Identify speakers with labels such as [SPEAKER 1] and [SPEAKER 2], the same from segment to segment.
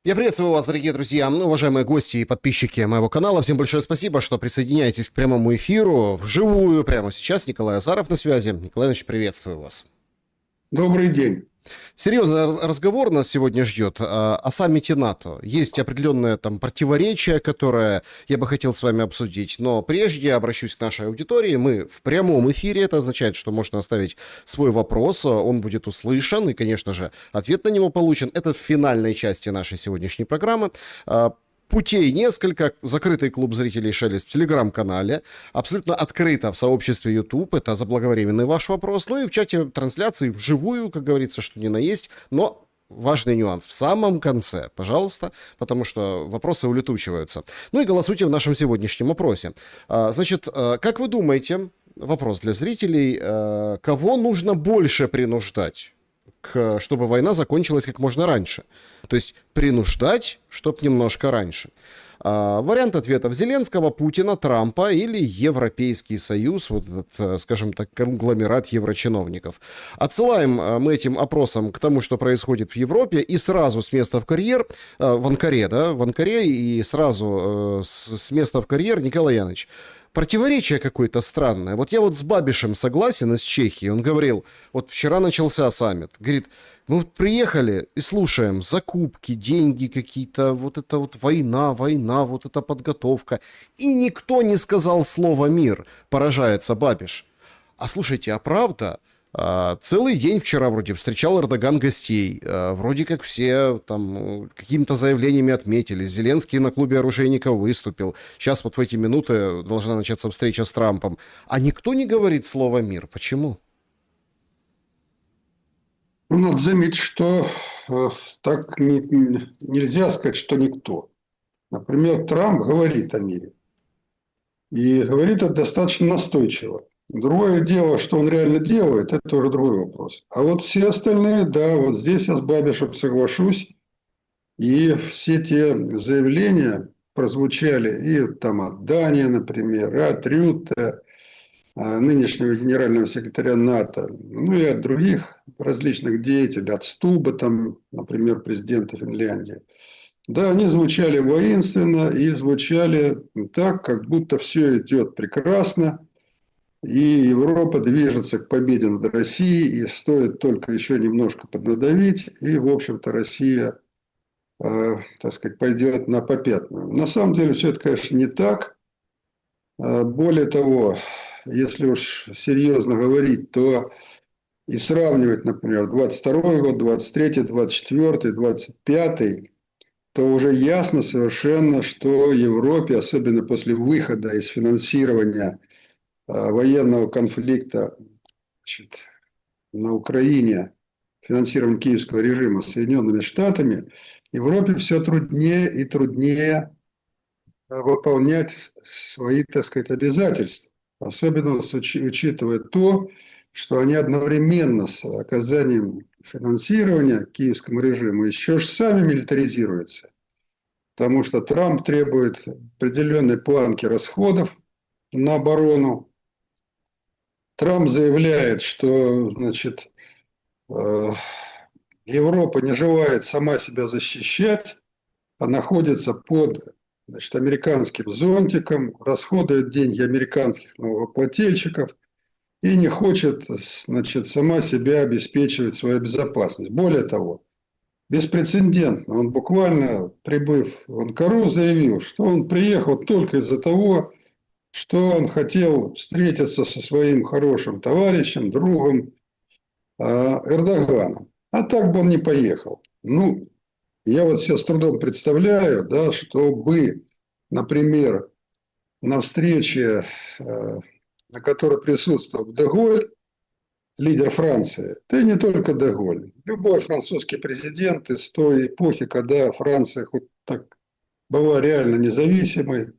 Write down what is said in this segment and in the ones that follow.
[SPEAKER 1] Я приветствую вас, дорогие друзья, уважаемые гости и подписчики моего канала. Всем большое спасибо, что присоединяетесь к прямому эфиру вживую прямо сейчас. Николай Азаров на связи. Николай Иванович, приветствую вас.
[SPEAKER 2] Добрый день.
[SPEAKER 1] Серьезный разговор нас сегодня ждет о саммите НАТО. Есть определенное там противоречие, которое я бы хотел с вами обсудить. Но прежде обращусь к нашей аудитории. Мы в прямом эфире. Это означает, что можно оставить свой вопрос. Он будет услышан. И, конечно же, ответ на него получен. Это в финальной части нашей сегодняшней программы. Путей несколько. Закрытый клуб зрителей «Шелест» в Телеграм-канале. Абсолютно открыто в сообществе YouTube. Это заблаговременный ваш вопрос. Ну и в чате трансляции вживую, как говорится, что ни на есть. Но важный нюанс в самом конце, пожалуйста, потому что вопросы улетучиваются. Ну и голосуйте в нашем сегодняшнем опросе. Значит, как вы думаете, вопрос для зрителей, кого нужно больше принуждать, чтобы война закончилась как можно раньше? То есть принуждать, чтобы немножко раньше. Вариант ответов: Зеленского, Путина, Трампа или Европейский Союз, вот этот, скажем так, конгломерат еврочиновников. Отсылаем мы этим опросом к тому, что происходит в Европе, и сразу с места в карьер, в Анкаре, и сразу с места в карьер, Николай Янович. Противоречие какое-то странное. Вот я вот с Бабишем согласен из Чехии. Он говорил, вот вчера начался саммит. Говорит, мы вот приехали и слушаем закупки, деньги какие-то, вот это вот война, вот эта подготовка. И никто не сказал слово «мир», поражается Бабиш. А слушайте, а правда? Целый день вчера вроде встречал Эрдоган гостей. Вроде как все там какими-то заявлениями отметились. Зеленский на клубе оружейников выступил. Сейчас вот в эти минуты должна начаться встреча с Трампом. А никто не говорит слово «мир». Почему?
[SPEAKER 2] Надо заметить, что так нельзя сказать, что никто. Например, Трамп говорит о мире. И говорит это достаточно настойчиво. Другое дело, что он реально делает, это уже другой вопрос. А вот все остальные, да, вот здесь я с Бабишем соглашусь. И все те заявления прозвучали и там от Дании, например, и от Рютте, нынешнего генерального секретаря НАТО, ну и от других различных деятелей, от Стуба, там, например, президента Финляндии. Да, они звучали воинственно и звучали так, как будто все идет прекрасно, и Европа движется к победе над Россией, и стоит только еще немножко поднадавить, и, в общем-то, Россия, так сказать, пойдет на попятную. На самом деле, все это, конечно, не так. Более того, если уж серьезно говорить, то и сравнивать, например, 22 год, 23, 24, 25, то уже ясно совершенно, что Европе, особенно после выхода из финансирования военного конфликта, значит, на Украине, финансирования киевского режима Соединенными Штатами, Европе все труднее и труднее выполнять свои, так сказать, обязательства. Особенно учитывая то, что они одновременно с оказанием финансирования киевскому режиму еще же сами милитаризируются. Потому что Трамп требует определенной планки расходов на оборону. Трамп заявляет, что, значит, Европа не желает сама себя защищать, а находится под, значит, американским зонтиком, расходует деньги американских налогоплательщиков и не хочет, значит, сама себя обеспечивать свою безопасность. Более того, беспрецедентно, он буквально, прибыв в Анкару, заявил, что он приехал только из-за того, что он хотел встретиться со своим хорошим товарищем, другом Эрдоганом. А так бы он не поехал. Ну, я вот себе с трудом представляю, да, чтобы, например, на встрече, на которой присутствовал Деголь, лидер Франции, да и не только Деголь, любой французский президент из той эпохи, когда Франция хоть так была реально независимой,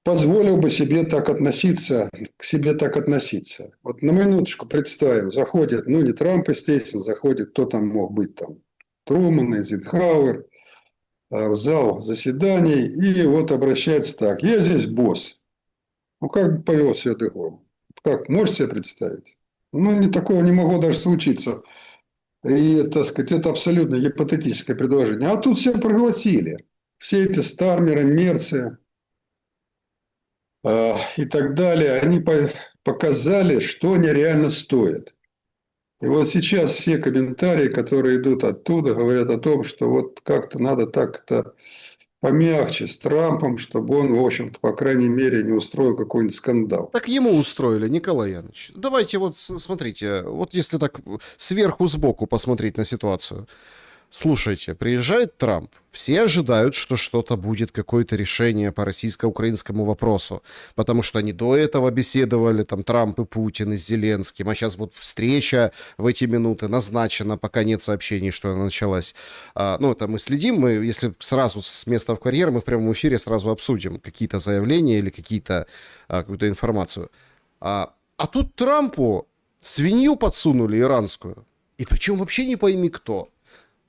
[SPEAKER 2] позволил бы себе так относиться, к себе так относиться. Вот на минуточку представим, заходит, ну не Трамп, естественно, заходит, кто там мог быть там, Труман, Эйзенхауэр, в зал заседаний, и вот обращается так: я здесь босс. Ну, как бы повел себя Деголь? Как, можете себе представить? Ну, такого не могло даже случиться. И, так сказать, это абсолютно гипотетическое предложение. А тут все проглотили. Все эти Стармеры, Мерцы и так далее, они показали, что они реально стоят. И вот сейчас все комментарии, которые идут оттуда, говорят о том, что вот как-то надо так-то помягче с Трампом, чтобы он, в общем-то, по крайней мере, не устроил какой-нибудь скандал.
[SPEAKER 1] Так ему устроили, Николай Янович. Давайте вот смотрите, вот если так сверху сбоку посмотреть на ситуацию. Слушайте, приезжает Трамп, все ожидают, что что-то будет, какое-то решение по российско-украинскому вопросу, потому что они до этого беседовали, там, Трамп и Путин, и с Зеленским, а сейчас вот встреча в эти минуты назначена, пока нет сообщений, что она началась. Ну, это мы следим, мы, если сразу с места в карьер, мы в прямом эфире сразу обсудим какие-то заявления или какую-то информацию. А тут Трампу свинью подсунули иранскую, и причем вообще не пойми кто.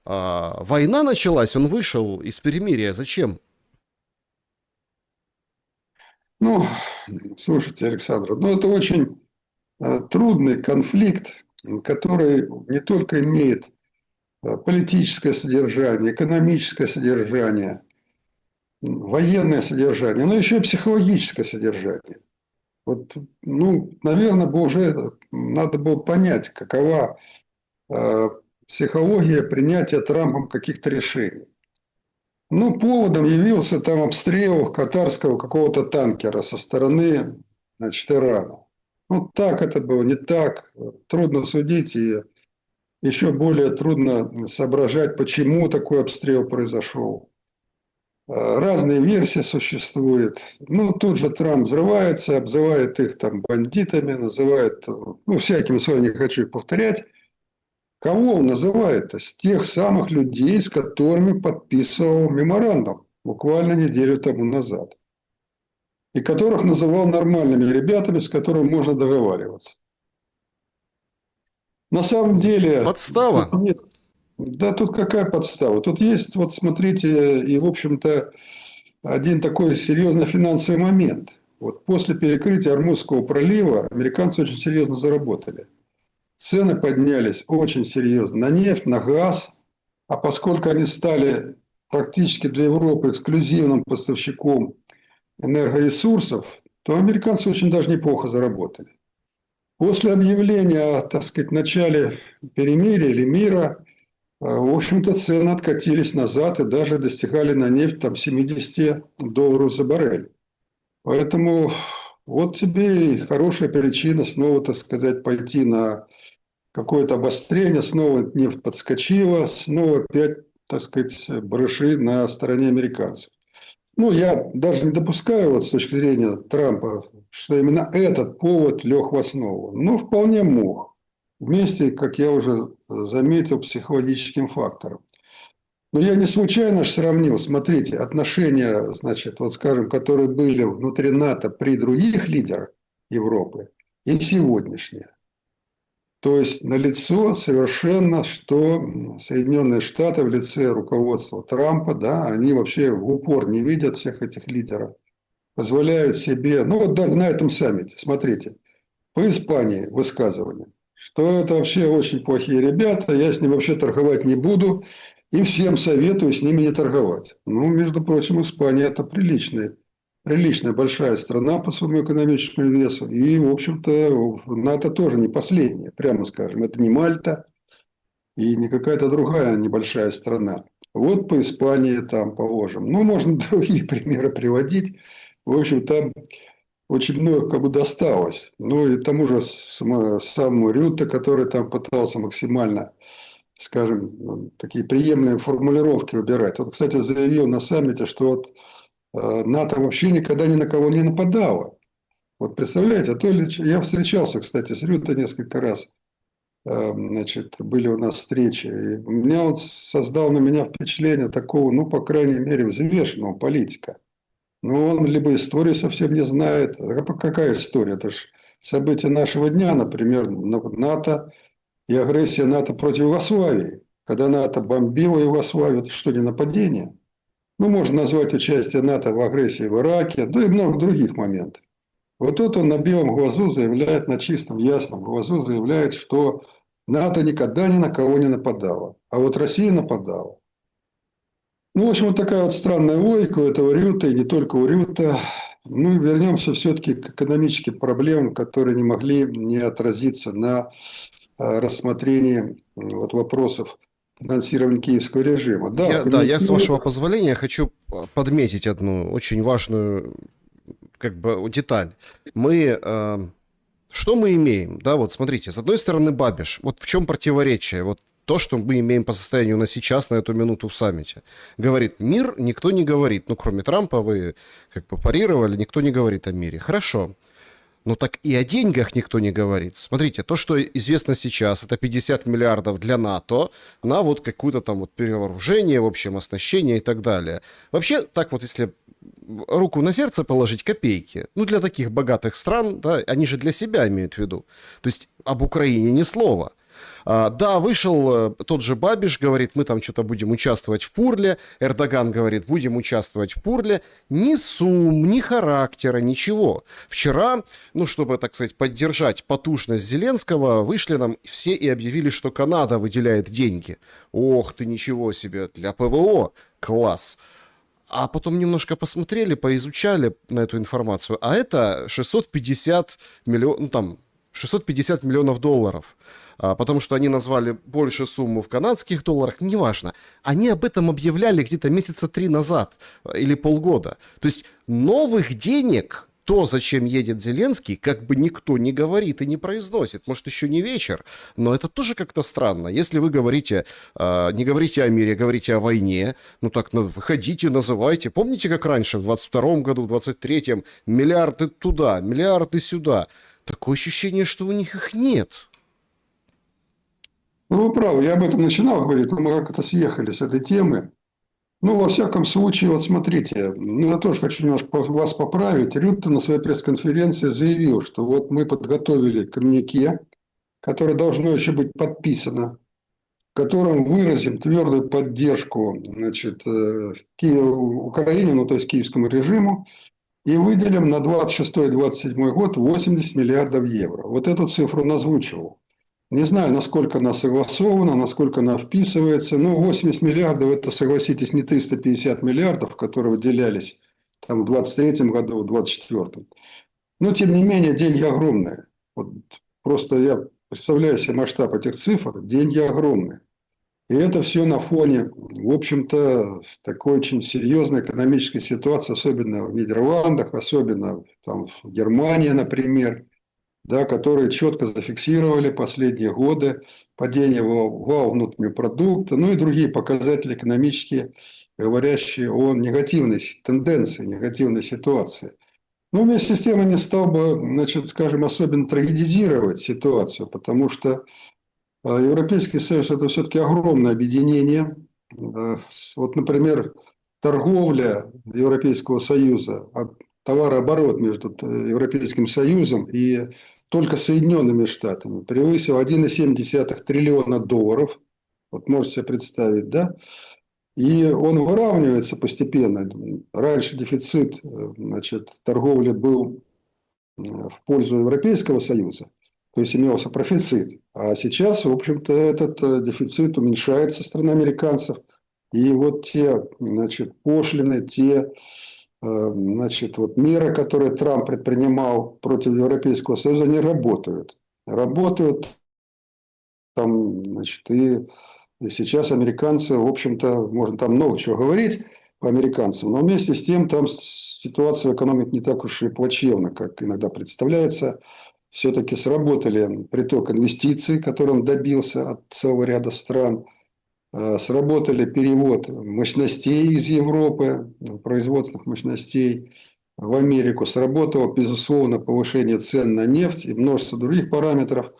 [SPEAKER 1] Война началась, он вышел из перемирия. Зачем?
[SPEAKER 2] Ну, слушайте, Александр, ну это очень трудный конфликт, который не только имеет политическое содержание, экономическое содержание, военное содержание, но еще и психологическое содержание. Вот, ну, наверное, бы уже надо было понять, какова психология принятия Трампом каких-то решений. Ну, поводом явился там обстрел катарского какого-то танкера со стороны, значит, Ирана. Ну, так это было, не так. Трудно судить, и еще более трудно соображать, почему такой обстрел произошел. Разные версии существуют. Ну, тут же Трамп взрывается, обзывает их там бандитами, называет, ну, всякими словами не хочу их повторять. Кого он называет-то? С тех самых людей, с которыми подписывал меморандум буквально неделю тому назад. И которых называл нормальными ребятами, с которыми можно договариваться. На самом деле...
[SPEAKER 1] Подстава.
[SPEAKER 2] Нет, да тут какая подстава? Тут есть, вот смотрите, и в общем-то один такой серьезный финансовый момент. Вот после перекрытия Ормузского пролива американцы очень серьезно заработали. Цены поднялись очень серьезно на нефть, на газ. А поскольку они стали практически для Европы эксклюзивным поставщиком энергоресурсов, то американцы очень даже неплохо заработали. После объявления о, так сказать, начале перемирия или мира, в общем-то, цены откатились назад и даже достигали на нефть там, $70 за баррель. Поэтому вот тебе и хорошая причина снова, так сказать, пойти на какое-то обострение, снова нефть подскочила, снова опять, так сказать, барыши на стороне американцев. Ну, я даже не допускаю вот с точки зрения Трампа, что именно этот повод лег в основу. Но вполне мог. Вместе, как я уже заметил, психологическим фактором. Но я не случайно же сравнил, смотрите, отношения, значит, вот скажем, которые были внутри НАТО при других лидерах Европы и сегодняшние. То есть налицо совершенно, что Соединенные Штаты в лице руководства Трампа, да, они вообще в упор не видят всех этих лидеров, позволяют себе, ну вот даже на этом саммите, смотрите, по Испании высказывание, что это вообще очень плохие ребята, я с ними вообще торговать не буду, и всем советую с ними не торговать. Ну, между прочим, Испания – это приличная большая страна по своему экономическому весу. И, в общем-то, НАТО тоже не последняя, прямо скажем. Это не Мальта и не какая-то другая небольшая страна. Вот по Испании там положим. Ну, можно другие примеры приводить. В общем, там очень много кому досталось. Ну, и тому же самому Рютте, который там пытался максимально, скажем, такие приемлемые формулировки выбирать. Он, кстати, заявил на саммите, что вот НАТО вообще никогда ни на кого не нападало. Вот представляете, а то я встречался, кстати, с Рютте несколько раз. Значит, были у нас встречи. И у меня он создал на меня впечатление такого, ну, по крайней мере, взвешенного политика. Но он либо историю совсем не знает. А какая история? Это же события нашего дня, например, НАТО и агрессия НАТО против Югославии. Когда НАТО бомбило Югославию, это что, не нападение? Ну, можно назвать участие НАТО в агрессии в Ираке, да и много других моментов. Вот тут он на белом глазу заявляет, на чистом, ясном глазу заявляет, что НАТО никогда ни на кого не нападала. А вот Россия нападала. Ну, в общем, вот такая вот странная логика у этого Рюта, и не только у Рюта. Ну, вернемся все-таки к экономическим проблемам, которые не могли не отразиться на рассмотрении вот, вопросов финансирования киевского режима. Да, в
[SPEAKER 1] Я, с
[SPEAKER 2] коммюнике.
[SPEAKER 1] вашего позволения, хочу подметить одну очень важную как бы деталь. Мы, что мы имеем? Да, вот смотрите, с одной стороны, Бабиш. Вот в чем противоречие? Вот то, что мы имеем по состоянию на сейчас, на эту минуту в саммите. Говорит, мир никто не говорит. Ну, кроме Трампа, вы как бы парировали, никто не говорит о мире. Хорошо. Ну так и о деньгах никто не говорит. Смотрите, то, что известно сейчас, это 50 миллиардов для НАТО на вот какое-то там вот перевооружение, в общем, оснащение и так далее. Вообще, так вот, если руку на сердце положить, копейки. Ну, для таких богатых стран, да, они же для себя имеют в виду. То есть об Украине ни слова. Да, вышел тот же Бабиш, говорит, мы там что-то будем участвовать в Пурле. Эрдоган говорит, будем участвовать в Пурле. Ни сумм, ни характера, ничего. Вчера, ну, чтобы, так сказать, поддержать потужность Зеленского, вышли нам все и объявили, что Канада выделяет деньги. Ох ты, ничего себе, для ПВО. Класс. А потом немножко посмотрели, поизучали на эту информацию. А это 650 миллионов, ну, там, 650 миллионов долларов. Потому что они назвали больше сумму в канадских долларах, неважно. Они об этом объявляли где-то месяца 3 назад или полгода. То есть новых денег, то, зачем едет Зеленский, как бы никто не говорит и не произносит. Может, еще не вечер, но это тоже как-то странно. Если вы говорите, не говорите о мире, говорите о войне, ну так выходите, называйте. Помните, как раньше, в 22-м году, в 23-м, миллиарды туда, миллиарды сюда. Такое ощущение, что у них их нет.
[SPEAKER 2] Ну, вы правы, я об этом начинал говорить, но мы как-то съехали с этой темы. Ну, во всяком случае, вот смотрите, ну, я тоже хочу немножко вас поправить. Рютте на своей пресс-конференции заявил, что вот мы подготовили коммюнике, которое должно еще быть подписано, в котором выразим твердую поддержку, значит, Украине, ну, то есть киевскому режиму, и выделим на 26-27 год 80 миллиардов евро. Вот эту цифру он озвучивал. Не знаю, насколько она согласована, насколько она вписывается. Но 80 миллиардов – это, согласитесь, не 350 миллиардов, которые выделялись там, в 2023 году, в 2024. Но, тем не менее, деньги огромные. Вот просто я представляю себе масштаб этих цифр. Деньги огромные. И это все на фоне, в общем-то, такой очень серьезной экономической ситуации, особенно в Нидерландах, особенно там, в Германии, например, да, которые четко зафиксировали последние годы падение валового внутреннего продукта, ну и другие показатели экономические, говорящие о негативной тенденции, негативной ситуации. Но вместе с тем я не стал бы, значит, скажем, особенно трагедизировать ситуацию, потому что Европейский Союз – это все-таки огромное объединение. Вот, например, торговля Европейского Союза, товарооборот между Европейским Союзом и только Соединенными Штатами превысил 1,7 триллиона долларов. Вот можете себе представить, да? И он выравнивается постепенно. Раньше дефицит, значит, торговли был в пользу Европейского Союза, то есть имелся профицит. А сейчас, в общем-то, этот дефицит уменьшается со стороны американцев. И вот те, значит, пошлины, те, значит, вот меры, которые Трамп предпринимал против Европейского Союза, они работают. Работают там, значит, и сейчас американцы, в общем-то, можно там много чего говорить по американцам, но вместе с тем там ситуация в экономике не так уж и плачевна, как иногда представляется. Все-таки сработали приток инвестиций, который он добился от целого ряда стран. Сработали перевод мощностей из Европы, производственных мощностей в Америку. Сработало, безусловно, повышение цен на нефть и множество других параметров.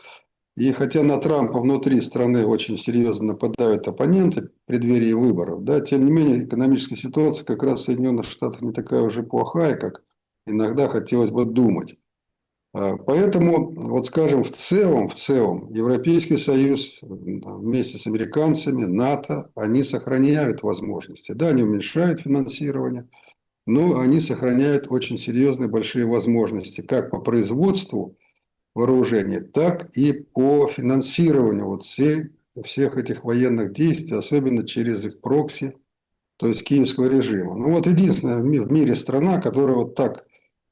[SPEAKER 2] И хотя на Трампа внутри страны очень серьезно нападают оппоненты в преддверии выборов, да, тем не менее экономическая ситуация как раз в Соединенных Штатах не такая уже плохая, как иногда хотелось бы думать. Поэтому, вот скажем, в целом Европейский Союз вместе с американцами, НАТО, они сохраняют возможности. Да, они уменьшают финансирование, но они сохраняют очень серьезные большие возможности как по производству вооружений, так и по финансированию вот всех этих военных действий, особенно через их прокси, то есть киевского режима. Ну вот единственная в мире страна, которая вот так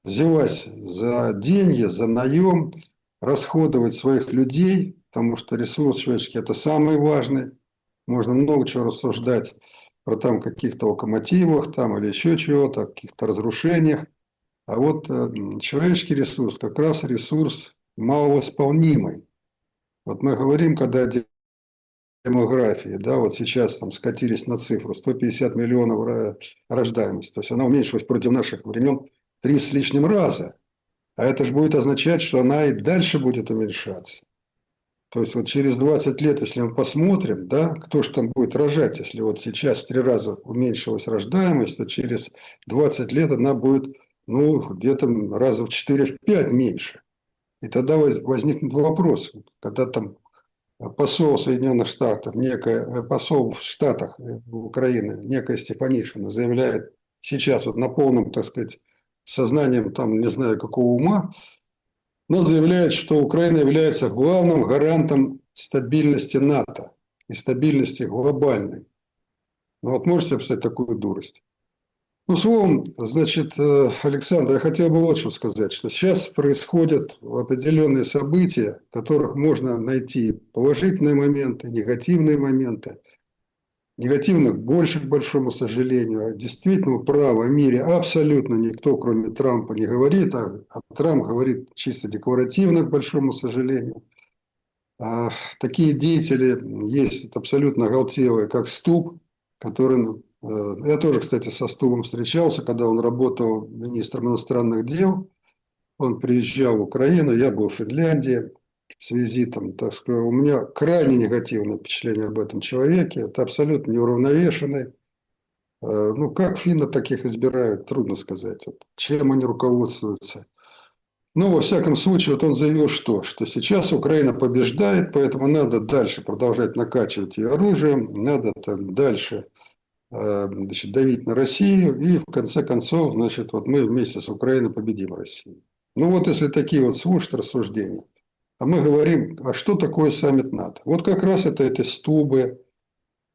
[SPEAKER 2] взялась за деньги, за наем, расходовать своих людей, потому что ресурс человеческий – это самый важный. Можно много чего рассуждать про там каких-то локомотивах там, или еще чего-то, о каких-то разрушениях. А вот человеческий ресурс как раз ресурс маловосполнимый. Вот мы говорим, когда о демографии, да, вот сейчас там скатились на цифру 150 миллионов рождаемости, то есть она уменьшилась против наших времен 3 с лишним раза. А это же будет означать, что она и дальше будет уменьшаться. То есть вот через 20 лет, если мы посмотрим, да, кто же там будет рожать, если вот сейчас в 3 раза уменьшилась рождаемость, то через 20 лет она будет, ну, где-то раза в 4-5 меньше. И тогда возникнет вопрос, когда там посол Соединенных Штатов, посол в Штатах Украины, некая Стефанишина заявляет сейчас вот на полном, так сказать, сознанием там не знаю какого ума, но заявляет, что Украина является главным гарантом стабильности НАТО и стабильности глобальной. Ну вот можете представить такую дурость? Ну, словом, значит, Александр, я хотел бы вот что сказать, что сейчас происходят определенные события, в которых можно найти положительные моменты, негативные моменты. Негативных больше, к большому сожалению. Действительно, право в мире абсолютно никто, кроме Трампа, не говорит, а Трамп говорит чисто декларативно, к большому сожалению. А такие деятели есть абсолютно оголтелые, как Ступ, который... Я тоже, кстати, со Стубом встречался, когда он работал министром иностранных дел. Он приезжал в Украину, я был в Финляндии с визитом. Так сказать, у меня крайне негативное впечатление об этом человеке. Это абсолютно неуравновешенный. Ну, как финны таких избирают, трудно сказать. Вот, чем они руководствуются. Ну, во всяком случае, вот он заявил, что сейчас Украина побеждает, поэтому надо дальше продолжать накачивать ее оружием, надо там дальше, значит, давить на Россию, и в конце концов, значит, вот мы вместе с Украиной победим Россию. Ну вот если такие вот слушать рассуждения, а мы говорим, а что такое саммит НАТО? Вот как раз это эти Стубы,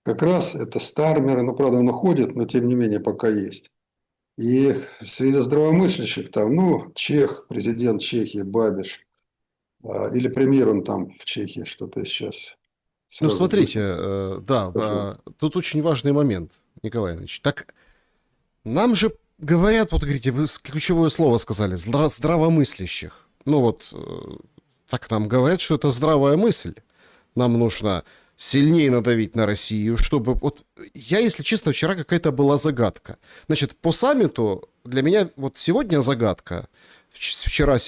[SPEAKER 2] как раз это Стармеры, ну, правда, он уходит, но тем не менее пока есть. И среди здравомыслящих там, ну, Чех, президент Чехии Бабиш, или премьер он там в Чехии, что-то сейчас
[SPEAKER 1] Ну,
[SPEAKER 2] сразу
[SPEAKER 1] смотрите,
[SPEAKER 2] быстро
[SPEAKER 1] да,
[SPEAKER 2] скажу.
[SPEAKER 1] тут очень важный момент, Николай Иванович. Так нам же говорят, вот говорите, вы ключевое слово сказали, здравомыслящих. Ну вот, так нам говорят, что это здравая мысль. Нам нужно сильнее надавить на Россию, чтобы... Вот я, если честно, вчера какая-то была загадка. Значит, по саммиту для меня вот сегодня загадка, вчера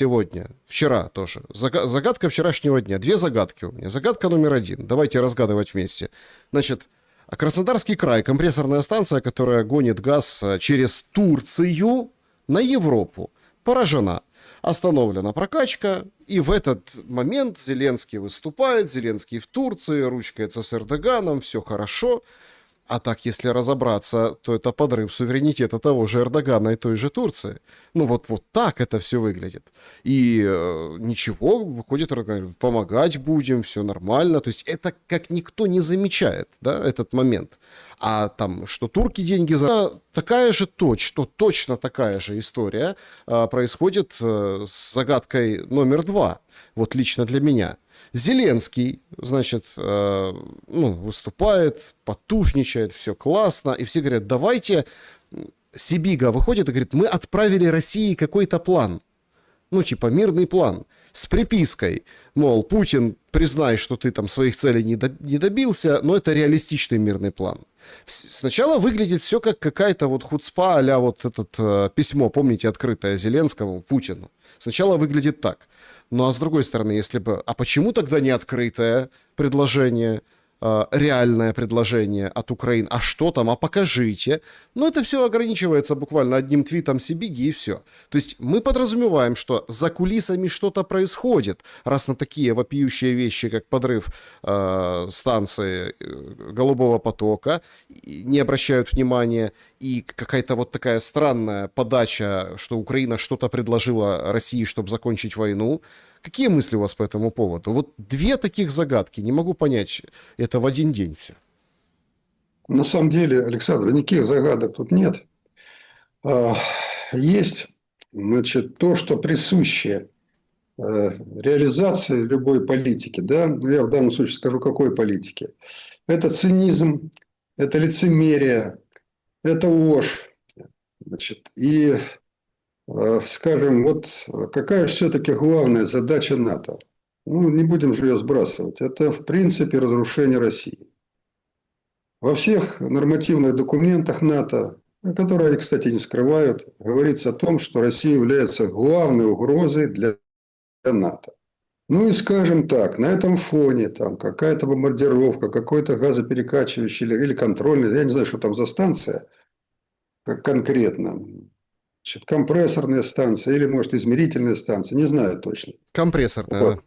[SPEAKER 1] тоже. Загадка вчерашнего дня. 2 загадки у меня. Загадка номер 1. Давайте разгадывать вместе. Значит, Краснодарский край, компрессорная станция, которая гонит газ через Турцию на Европу, поражена. Остановлена прокачка, и в этот момент Зеленский выступает, Зеленский в Турции, ручкается с Эрдоганом, все хорошо. А так, если разобраться, то это подрыв суверенитета того же Эрдогана и той же Турции. Ну вот так это все выглядит. И ничего, выходит Эрдоган, помогать будем, все нормально. То есть это как никто не замечает, да, этот момент. А там, что турки деньги за... точно такая же история происходит с загадкой номер 2. Вот лично для меня. Зеленский, значит, выступает, потушничает, все классно, и все говорят, давайте, Сибига выходит и говорит, мы отправили России какой-то план, ну, типа мирный план, с припиской, мол, Путин, признай, что ты там своих целей не добился, но это реалистичный мирный план. Сначала выглядит все как какая-то вот хуцпа а-ля вот это письмо, помните, открытое Зеленскому, Путину. Сначала выглядит так. Ну, а с другой стороны, если бы... А почему тогда не открытое предложение, реальное предложение от Украины? А что там? А покажите. Ну, это все ограничивается буквально одним твитом Сибиги и все. То есть мы подразумеваем, что за кулисами что-то происходит, раз на такие вопиющие вещи, как подрыв станции Голубого потока, не обращают внимания. и какая-то вот такая странная подача, что Украина что-то предложила России, чтобы закончить войну. Какие мысли у вас по этому поводу? Вот две таких загадки, не могу понять, это в один день все.
[SPEAKER 2] На самом деле, Александр, никаких загадок тут нет. А, Есть, значит, то, что присуще реализации любой политики. Да? Я в данном случае скажу, какой политики. Это цинизм, это лицемерие, это ложь. Значит, и, скажем, вот какая все-таки главная задача НАТО? Ну, не будем же ее сбрасывать. Это, в принципе, разрушение России. Во всех нормативных документах НАТО, которые они, кстати, не скрывают, говорится о том, что Россия является главной угрозой для НАТО. Ну и скажем так, на этом фоне там какая-то бомбардировка, какой-то газоперекачивающий или контрольный, я не знаю, что там за станция, как конкретно, значит, компрессорная станция или, может, измерительная станция, не знаю точно.
[SPEAKER 1] Компрессорная, да.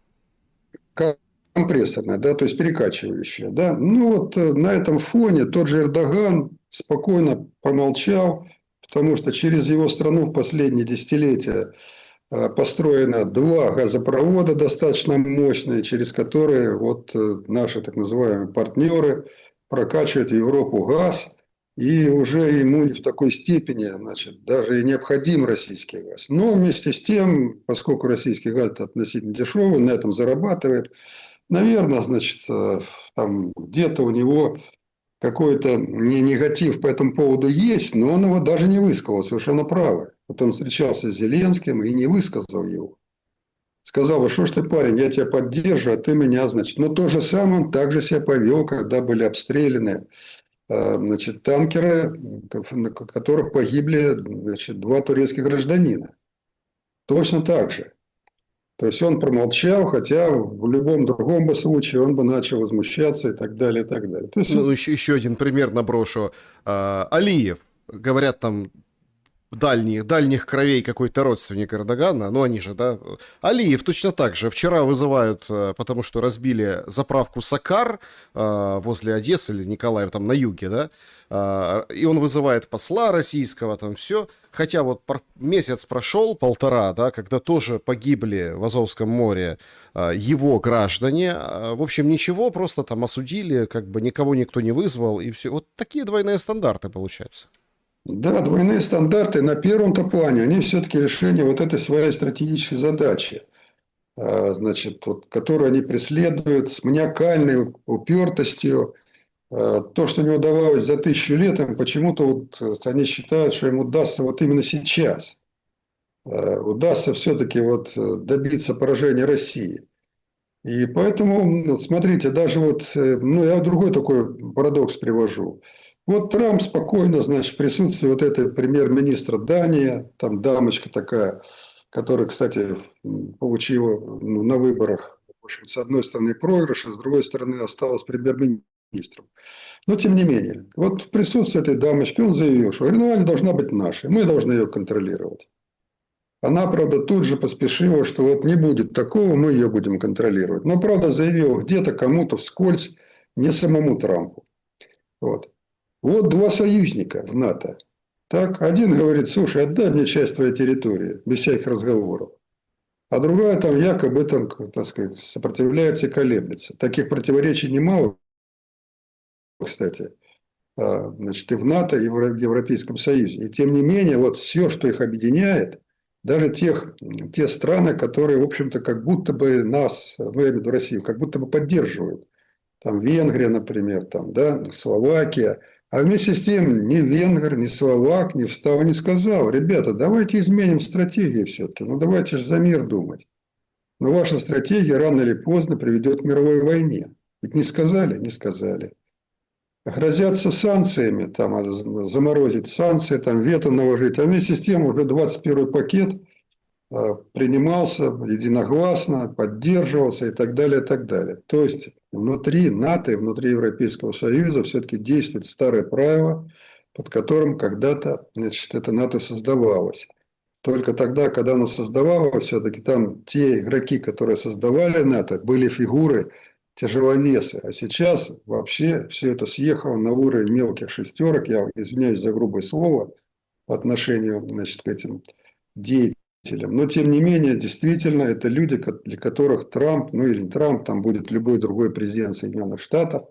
[SPEAKER 2] Вот. Компрессорная, да, то есть перекачивающая, да. Ну вот на этом фоне тот же Эрдоган спокойно промолчал, потому что через его страну в последние десятилетия построено два газопровода достаточно мощные, через которые вот наши так называемые партнеры прокачивают в Европу газ, и уже ему не в такой степени, значит, даже и необходим российский газ. Но вместе с тем, поскольку российский газ относительно дешевый, на этом зарабатывает, наверное, значит, там где-то у него какой-то негатив по этому поводу есть, но он его даже не высказал, совершенно правы. Вот он встречался с Зеленским и не высказал его. Сказал, что ж ты, парень, я тебя поддерживаю, а ты меня, значит. Но то же самое он также себя повел, когда были обстреляны значит, танкеры, на которых погибли, значит, два турецких гражданина. Точно так же. То есть он промолчал, хотя в любом другом бы случае он бы начал возмущаться и так далее, и так далее. То есть
[SPEAKER 1] Ну, еще один пример наброшу. Алиев. Говорят, там дальних кровей какой-то родственник Эрдогана, ну они же, да. Алиев точно так же. Вчера вызывают, потому что разбили заправку Сакар возле Одессы или Николаева, там на юге, да. И он вызывает посла российского, там все. Хотя вот месяц прошел, полтора, да, когда тоже погибли в Азовском море его граждане. В общем, ничего, просто там осудили, как бы никого никто не вызвал, и все. Вот такие двойные стандарты получаются.
[SPEAKER 2] да, двойные стандарты на первом-то плане, они все-таки решение вот этой своей стратегической задачи, значит, вот, которую они преследуют с маниакальной упертостью. То, что не удавалось за 1000 лет, им почему-то вот они считают, что им удастся вот именно сейчас. Удастся все-таки вот добиться поражения России. И поэтому, смотрите, даже вот, ну, я другой такой парадокс привожу. Вот Трамп спокойно, значит, в присутствии вот этой премьер-министра Дании, там дамочка такая, которая, кстати, получила на выборах, в общем, с одной стороны проигрыш, а с другой стороны осталась премьер-министром. Но тем не менее, вот в присутствии этой дамочки он заявил, что Гренландия должна быть нашей, мы должны ее контролировать. Она, правда, тут же поспешила, что вот не будет такого, мы ее будем контролировать. Но, правда, заявила где-то кому-то вскользь, не самому Трампу. Вот. Вот два союзника в НАТО. Так, один говорит, слушай, отдай мне часть твоей территории, без всяких разговоров. А другая там якобы там, так сказать, сопротивляется и колеблется. Таких противоречий немало, кстати, значит, и в НАТО, и в Европейском Союзе. И тем не менее, вот все, что их объединяет, даже те страны, которые, в общем-то, как будто бы нас, ну, я имею в виду Россию, как будто бы поддерживают. Там Венгрия, например, там, да, Словакия. А вместе с тем ни венгр, ни словак не встал и не сказал, ребята, давайте изменим стратегию все-таки. Ну, давайте же за мир думать. Но ваша стратегия рано или поздно приведет к мировой войне. Ведь не сказали? Не сказали. Грозятся санкциями, там, заморозить санкции, там, вето наложить. А вместе с тем уже 21-й пакет принимался единогласно, поддерживался и так далее, и так далее. То есть внутри НАТО и внутри Европейского Союза все-таки действует старое правило, под которым когда-то, значит, это НАТО создавалось. Только тогда, когда оно создавалось, все-таки там те игроки, которые создавали НАТО, были фигуры тяжеловесы. А сейчас вообще все это съехало на уровень мелких шестерок. Я извиняюсь за грубое слово по отношению, значит, к этим деятелям. Но, тем не менее, действительно, это люди, для которых Трамп, ну или не Трамп, там будет любой другой президент Соединенных Штатов,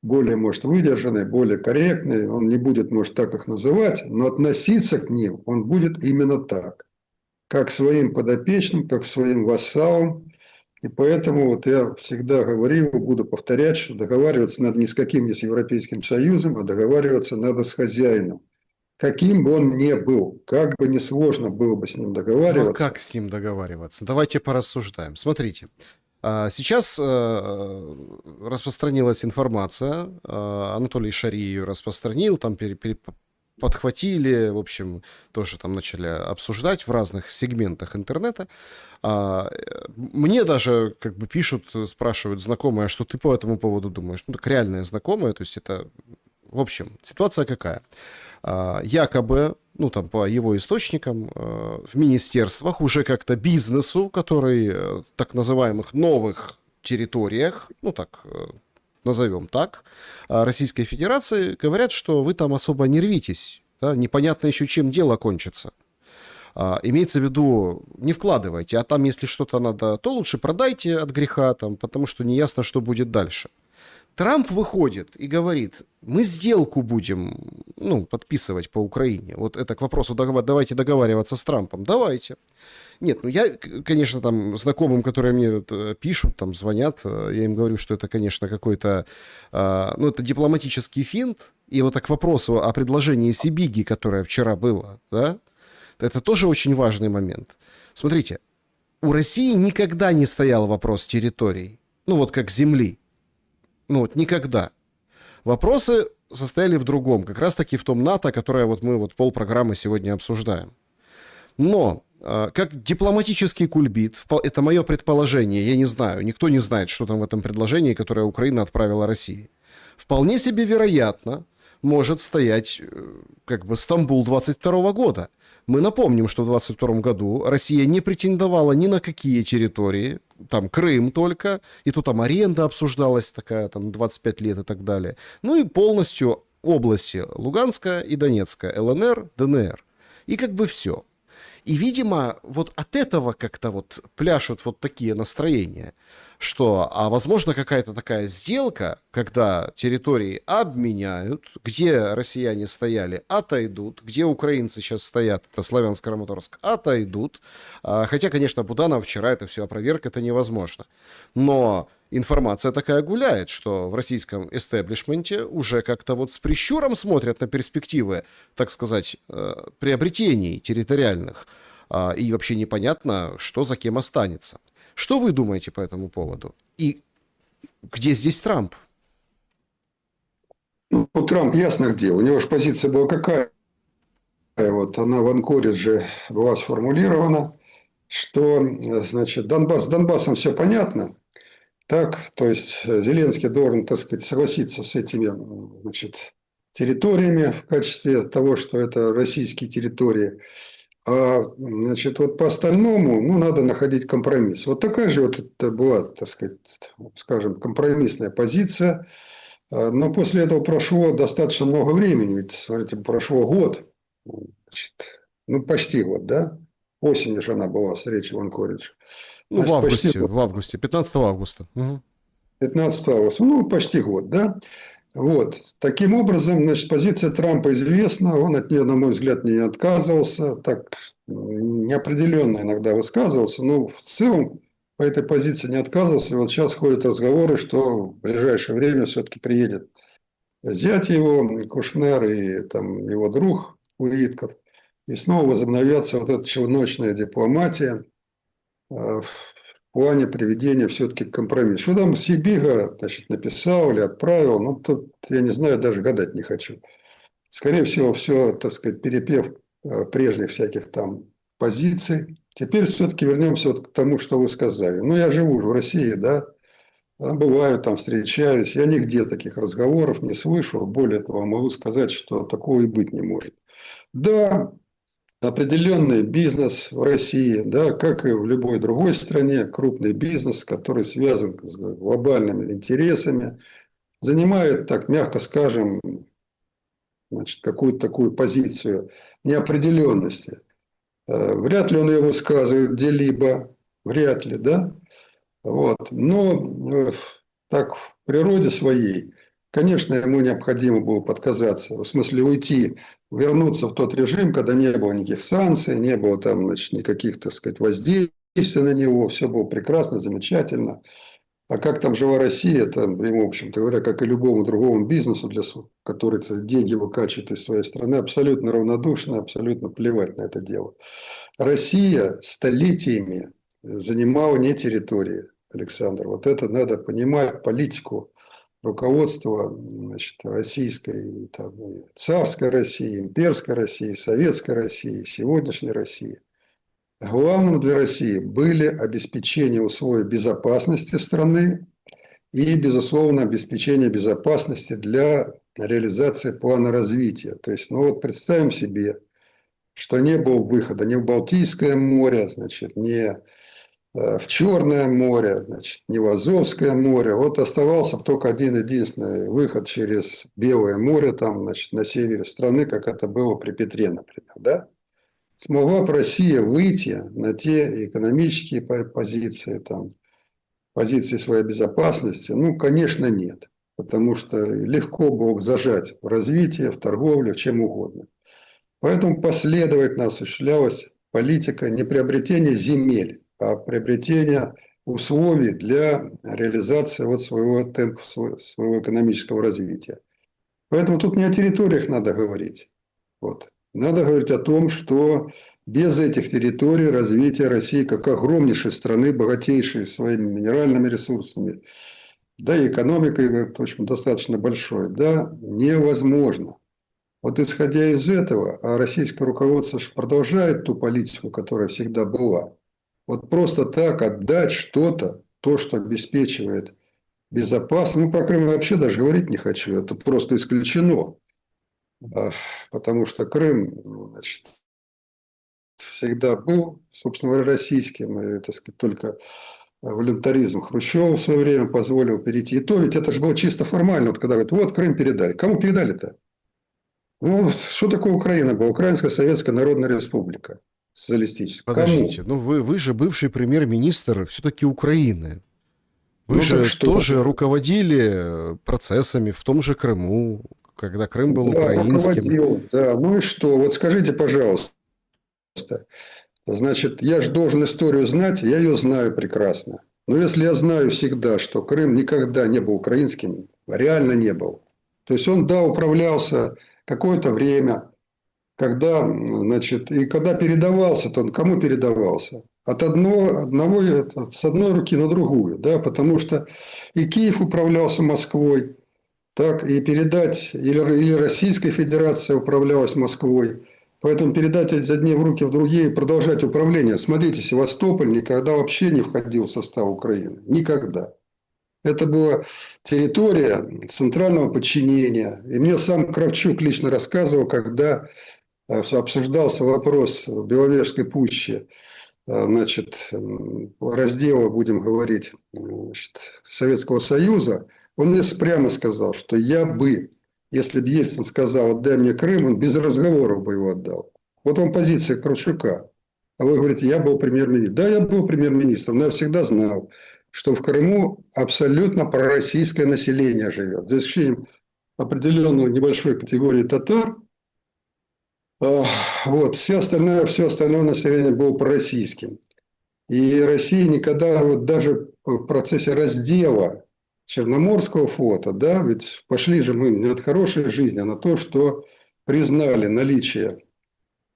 [SPEAKER 2] более, может, выдержанный, более корректный, он не будет, может, так их называть, но относиться к ним он будет именно так, как к своим подопечным, как к своим вассалам. И поэтому вот я всегда говорил и буду повторять, что договариваться надо не с каким ни с Европейским Союзом, а договариваться надо с хозяином. Каким бы он ни был, как бы ни сложно было бы с ним
[SPEAKER 1] Ну а
[SPEAKER 2] договариваться.
[SPEAKER 1] как с ним договариваться? Давайте порассуждаем. Смотрите, сейчас распространилась информация, Анатолий Шари ее распространил, там подхватили, в общем, тоже там начали обсуждать в разных сегментах интернета. Мне даже как бы пишут, спрашивают знакомые, а что ты по этому поводу думаешь? Ну, так реальные знакомые, то есть это... В общем, ситуация какая? Якобы, ну там по его источникам, в министерствах уже как-то бизнесу, который в так называемых новых территориях, ну так назовем так, Российской Федерации, говорят, что вы там особо не рвитесь, да, непонятно еще чем дело кончится. Имеется в виду, не вкладывайте, а там, если что-то надо, то лучше продайте от греха, там, потому что неясно, что будет дальше. Трамп выходит и говорит, мы сделку будем, ну, подписывать по Украине. Вот это к вопросу, давайте договариваться с Трампом. Давайте. Нет, ну я, конечно, там знакомым, которые мне пишут, там звонят, я им говорю, что это, конечно, какой-то, ну, это дипломатический финт. И вот так к вопросу о предложении Сибиги, которое вчера было, да, это тоже очень важный момент. Смотрите, у России никогда не стоял вопрос территорий, ну, вот как земли. Ну вот никогда. Вопросы состояли в другом, как раз-таки в том НАТО, которое вот мы вот полпрограммы сегодня обсуждаем. Но как дипломатический кульбит, это мое предположение, я не знаю, никто не знает, что там в этом предложении, которое Украина отправила России. Вполне себе вероятно может стоять как бы Стамбул 22 года. Мы напомним, что в 22 году Россия не претендовала ни на какие территории, там Крым только, и тут там аренда обсуждалась такая, там 25 лет и так далее. Ну и полностью области Луганска и Донецка, ЛНР, ДНР. И как бы все. И, видимо, вот от этого как-то вот пляшут вот такие настроения, что, возможно, какая-то такая сделка, когда территории обменяют, где россияне стояли, отойдут, где украинцы сейчас стоят, это Славянск-Краматорск, отойдут. Хотя, конечно, Буданов вчера это все опроверг, это невозможно. Но информация такая гуляет, что в российском эстеблишменте уже как-то вот с прищуром смотрят на перспективы, так сказать, приобретений территориальных. И вообще непонятно, что за кем останется. Что вы думаете по этому поводу? И где здесь Трамп?
[SPEAKER 2] Ну, Трамп ясно где. У него же позиция была какая? Вот она в Анкоридже была сформулирована, что, значит, с Донбассом все понятно. Так, то есть Зеленский должен, так сказать, согласиться с этими, значит, территориями в качестве того, что это российские территории. А, значит, вот по остальному, ну, надо находить компромисс. Вот такая же вот это была, так сказать, скажем, компромиссная позиция. Но после этого прошло достаточно много времени. Ведь, смотрите, прошло год. Значит, ну, почти год, да? Осенью же она была встреча в Анкоридже.
[SPEAKER 1] Ну,
[SPEAKER 2] Значит, почти год.
[SPEAKER 1] в августе, 15 августа. Угу.
[SPEAKER 2] 15 августа, ну, почти год, да? Вот. Таким образом, значит, позиция Трампа известна, он от нее, на мой взгляд, не отказывался, так неопределенно иногда высказывался, но в целом по этой позиции не отказывался. И вот сейчас ходят разговоры, что в ближайшее время все-таки приедет зять его, Кушнер и там, его друг Уитков, и снова возобновятся вот эта челночная дипломатия в плане приведения все-таки к компромиссу. Что там Сибига, значит, написал или отправил, ну, тут, я не знаю, даже гадать не хочу. Скорее всего, все, так сказать, перепев прежних всяких там позиций. Теперь все-таки вернемся вот к тому, что вы сказали. Ну, я живу в России, да, бываю там, встречаюсь. Я нигде таких разговоров не слышу. Более того, могу сказать, что такого и быть не может. Да, определенный бизнес в России, да, как и в любой другой стране, крупный бизнес, который связан с глобальными интересами, занимает, так мягко скажем, значит, какую-то такую позицию неопределенности. Вряд ли он ее высказывает где-либо, вряд ли, да. Вот. Но так в природе своей, конечно, ему необходимо было подказаться, в смысле уйти, вернуться в тот режим, когда не было никаких санкций, не было там, значит, никаких, так сказать, воздействий на него, все было прекрасно, замечательно. А как там жила Россия, там, в общем-то говоря, как и любому другому бизнесу, который деньги выкачивает из своей страны, абсолютно равнодушно, абсолютно плевать на это дело. Россия столетиями занимала не территории, Александр. Вот это надо понимать, политику руководства, значит, российской, там, царской России, имперской России, советской России, сегодняшней России. Главным для России были обеспечение условий безопасности страны и, безусловно, обеспечение безопасности для реализации плана развития. То есть, ну вот представим себе, что не было выхода ни в Балтийское море, значит, ни в Черное море, значит, ни в Азовское море. Вот оставался только один единственный выход через Белое море, там, значит, на севере страны, как это было при Петре, например, да? Смогла бы Россия выйти на те экономические позиции, там, позиции своей безопасности? Ну, конечно, нет. Потому что легко было зажать в развитии, в торговле, в чем угодно. Поэтому последовательно осуществлялась политика не приобретения земель, а приобретения условий для реализации вот своего темпа, своего экономического развития. Поэтому тут не о территориях надо говорить. Вот. Надо говорить о том, что без этих территорий развитие России как огромнейшей страны, богатейшей своими минеральными ресурсами, да и экономикой, в общем, достаточно большой, да, невозможно. Вот исходя из этого, а российское руководство продолжает ту политику, которая всегда была. Вот просто так отдать что-то, то, что обеспечивает безопасность, ну, про Крым я вообще даже говорить не хочу, это просто исключено. Потому что Крым, значит, всегда был, собственно говоря, российским. И, так сказать, только волюнтаризм Хрущева в свое время позволил перейти. И то ведь это же было чисто формально. Вот когда говорят, вот Крым передали. Кому передали-то? Ну, что такое Украина была? Украинская Советская Народная Республика социалистическая.
[SPEAKER 1] Подождите,
[SPEAKER 2] Кому?
[SPEAKER 1] ну вы же бывший премьер-министр все-таки Украины. Вы
[SPEAKER 2] Ну, так
[SPEAKER 1] же
[SPEAKER 2] что?
[SPEAKER 1] тоже руководили процессами в том же Крыму, когда Крым был
[SPEAKER 2] Да,
[SPEAKER 1] украинским.
[SPEAKER 2] руководил. Да, ну и что? Вот скажите, пожалуйста. Значит, я же должен историю знать, я ее знаю прекрасно. Но если я знаю всегда, что Крым никогда не был украинским, реально не был. То есть он, да, управлялся какое-то время, когда, значит, и когда передавался, то он кому передавался? С одной руки на другую, да, потому что и Киев управлялся Москвой, так, и передать, или Российская Федерация управлялась Москвой, поэтому передать из одних в руки в другие и продолжать управление. Смотрите, Севастополь никогда вообще не входил в состав Украины. Никогда. Это была территория центрального подчинения. И мне сам Кравчук лично рассказывал, когда обсуждался вопрос в Беловежской пуще, значит, раздела, будем говорить, значит, Советского Союза, он мне прямо сказал, что я бы, если бы Ельцин сказал, отдай мне Крым, он без разговоров бы его отдал. Вот вам позиция Кравчука. А вы говорите, я был премьер-министром. Да, я был премьер-министром, но я всегда знал, что в Крыму абсолютно пророссийское население живет. За исключением определенной небольшой категории татар, вот, все остальное население было пророссийским. И Россия никогда, вот даже в процессе раздела Черноморского флота, да, ведь пошли же мы не от хорошей жизни, а на то, что признали наличие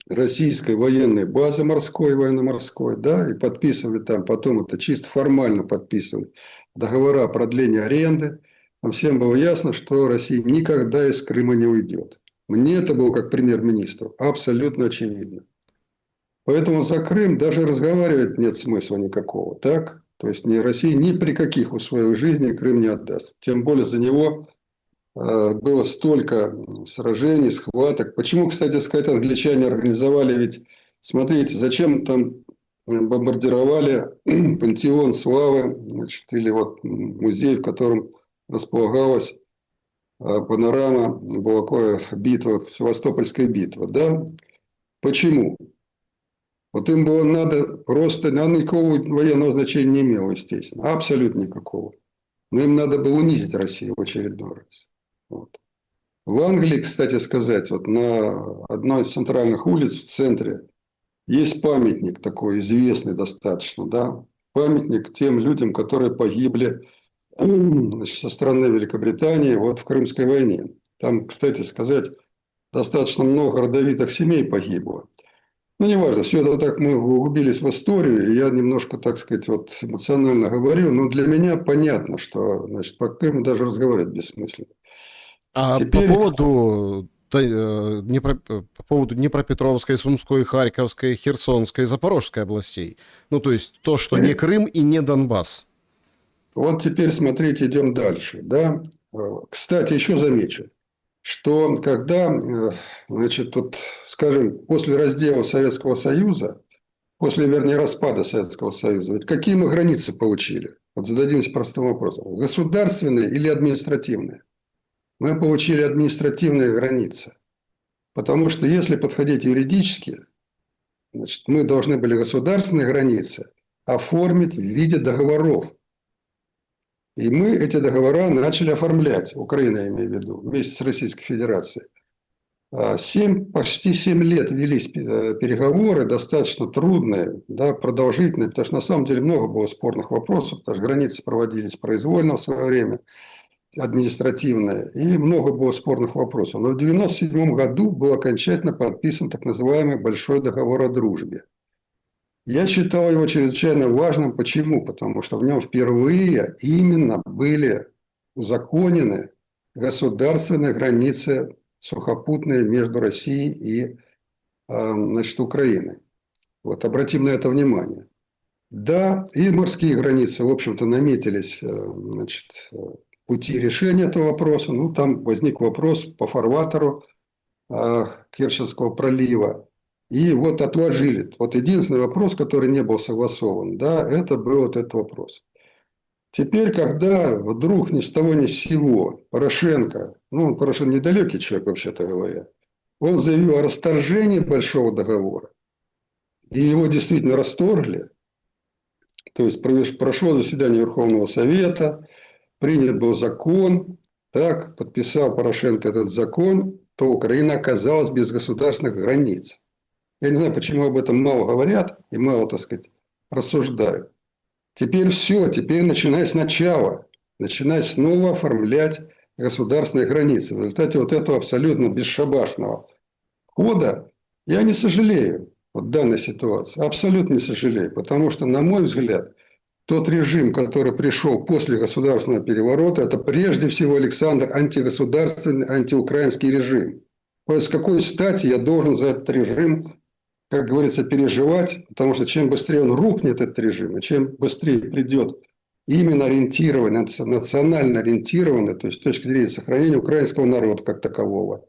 [SPEAKER 2] российской военной базы морской, военно-морской, да, и подписывали там, потом это чисто формально подписывали договора о продлении аренды. Нам всем было ясно, что Россия никогда из Крыма не уйдет. Мне это было как премьер-министру абсолютно очевидно. Поэтому за Крым даже разговаривать нет смысла никакого. Так? То есть Россия ни при каких условиях жизни Крым не отдаст. Тем более за него было столько сражений, схваток. Почему, кстати сказать, англичане организовали, ведь, смотрите, зачем там бомбардировали пантеон славы, значит, или вот музей, в котором располагалась панорама битвы, Севастопольская битва, да? Почему? Вот им было надо просто, она никакого военного значения не имела, естественно, абсолютно никакого. Но им надо было унизить Россию в очередной раз. Вот. В Англии, кстати сказать, вот на одной из центральных улиц в центре есть памятник такой известный достаточно, да, памятник тем людям, которые погибли, значит, со стороны Великобритании вот в Крымской войне. Там, кстати сказать, достаточно много родовитых семей погибло. Ну, неважно, все это так мы углубились в историю, и я немножко, так сказать, вот эмоционально говорю, но для меня понятно, что, значит, по Крыму даже разговаривать бессмысленно.
[SPEAKER 1] А
[SPEAKER 2] Теперь
[SPEAKER 1] по поводу Днепропетровской, Сумской, Харьковской, Херсонской, Запорожской областей. Ну, то есть то, что не Крым и не Донбасс.
[SPEAKER 2] вот теперь смотрите, идем дальше. Да? Кстати, еще замечу, что когда, значит, вот, скажем, после раздела Советского Союза, после, вернее, распада Советского Союза, ведь какие мы границы получили? Вот зададимся простым вопросом. Государственные или административные? Мы получили административные границы. Потому что если подходить юридически, значит, мы должны были государственные границы оформить в виде договоров. И мы эти договора начали оформлять, Украина, я имею в виду, вместе с Российской Федерацией. Почти 7 лет велись переговоры, достаточно трудные, да, продолжительные, потому что на самом деле много было спорных вопросов, потому что границы проводились произвольно в свое время, административные, и много было спорных вопросов. Но в 1997 году был окончательно подписан так называемый Большой договор о дружбе. Я считал его чрезвычайно важным. Почему? Потому что в нем впервые именно были узаконены государственные границы сухопутные между Россией и, значит, Украиной. Вот, обратим на это внимание. Да, и морские границы, в общем-то, наметились, значит, пути решения этого вопроса. Ну, там возник вопрос по фарватеру Керченского пролива. И вот отложили. Вот единственный вопрос, который не был согласован, да, это был вот этот вопрос. Теперь, когда вдруг ни с того ни с сего Порошенко, ну, Порошенко недалекий человек, вообще-то говоря, он заявил о расторжении Большого договора, и его действительно расторгли, то есть прошло заседание Верховного Совета, принят был закон, так, подписал Порошенко этот закон, то Украина оказалась без государственных границ. Я не знаю, почему об этом мало говорят и мало, так сказать, рассуждают. Теперь все, теперь начинай сначала, начинай снова оформлять государственные границы. В результате вот этого абсолютно бесшабашного хода я не сожалею вот данной ситуации, абсолютно не сожалею, потому что, на мой взгляд, тот режим, который пришел после государственного переворота, это прежде всего, Александр, антигосударственный, антиукраинский режим. Вот с какой стати я должен за этот режим, как говорится, переживать, потому что чем быстрее он рухнет, этот режим, и чем быстрее придет именно ориентированный, национально ориентированный, то есть с точки зрения сохранения украинского народа как такового,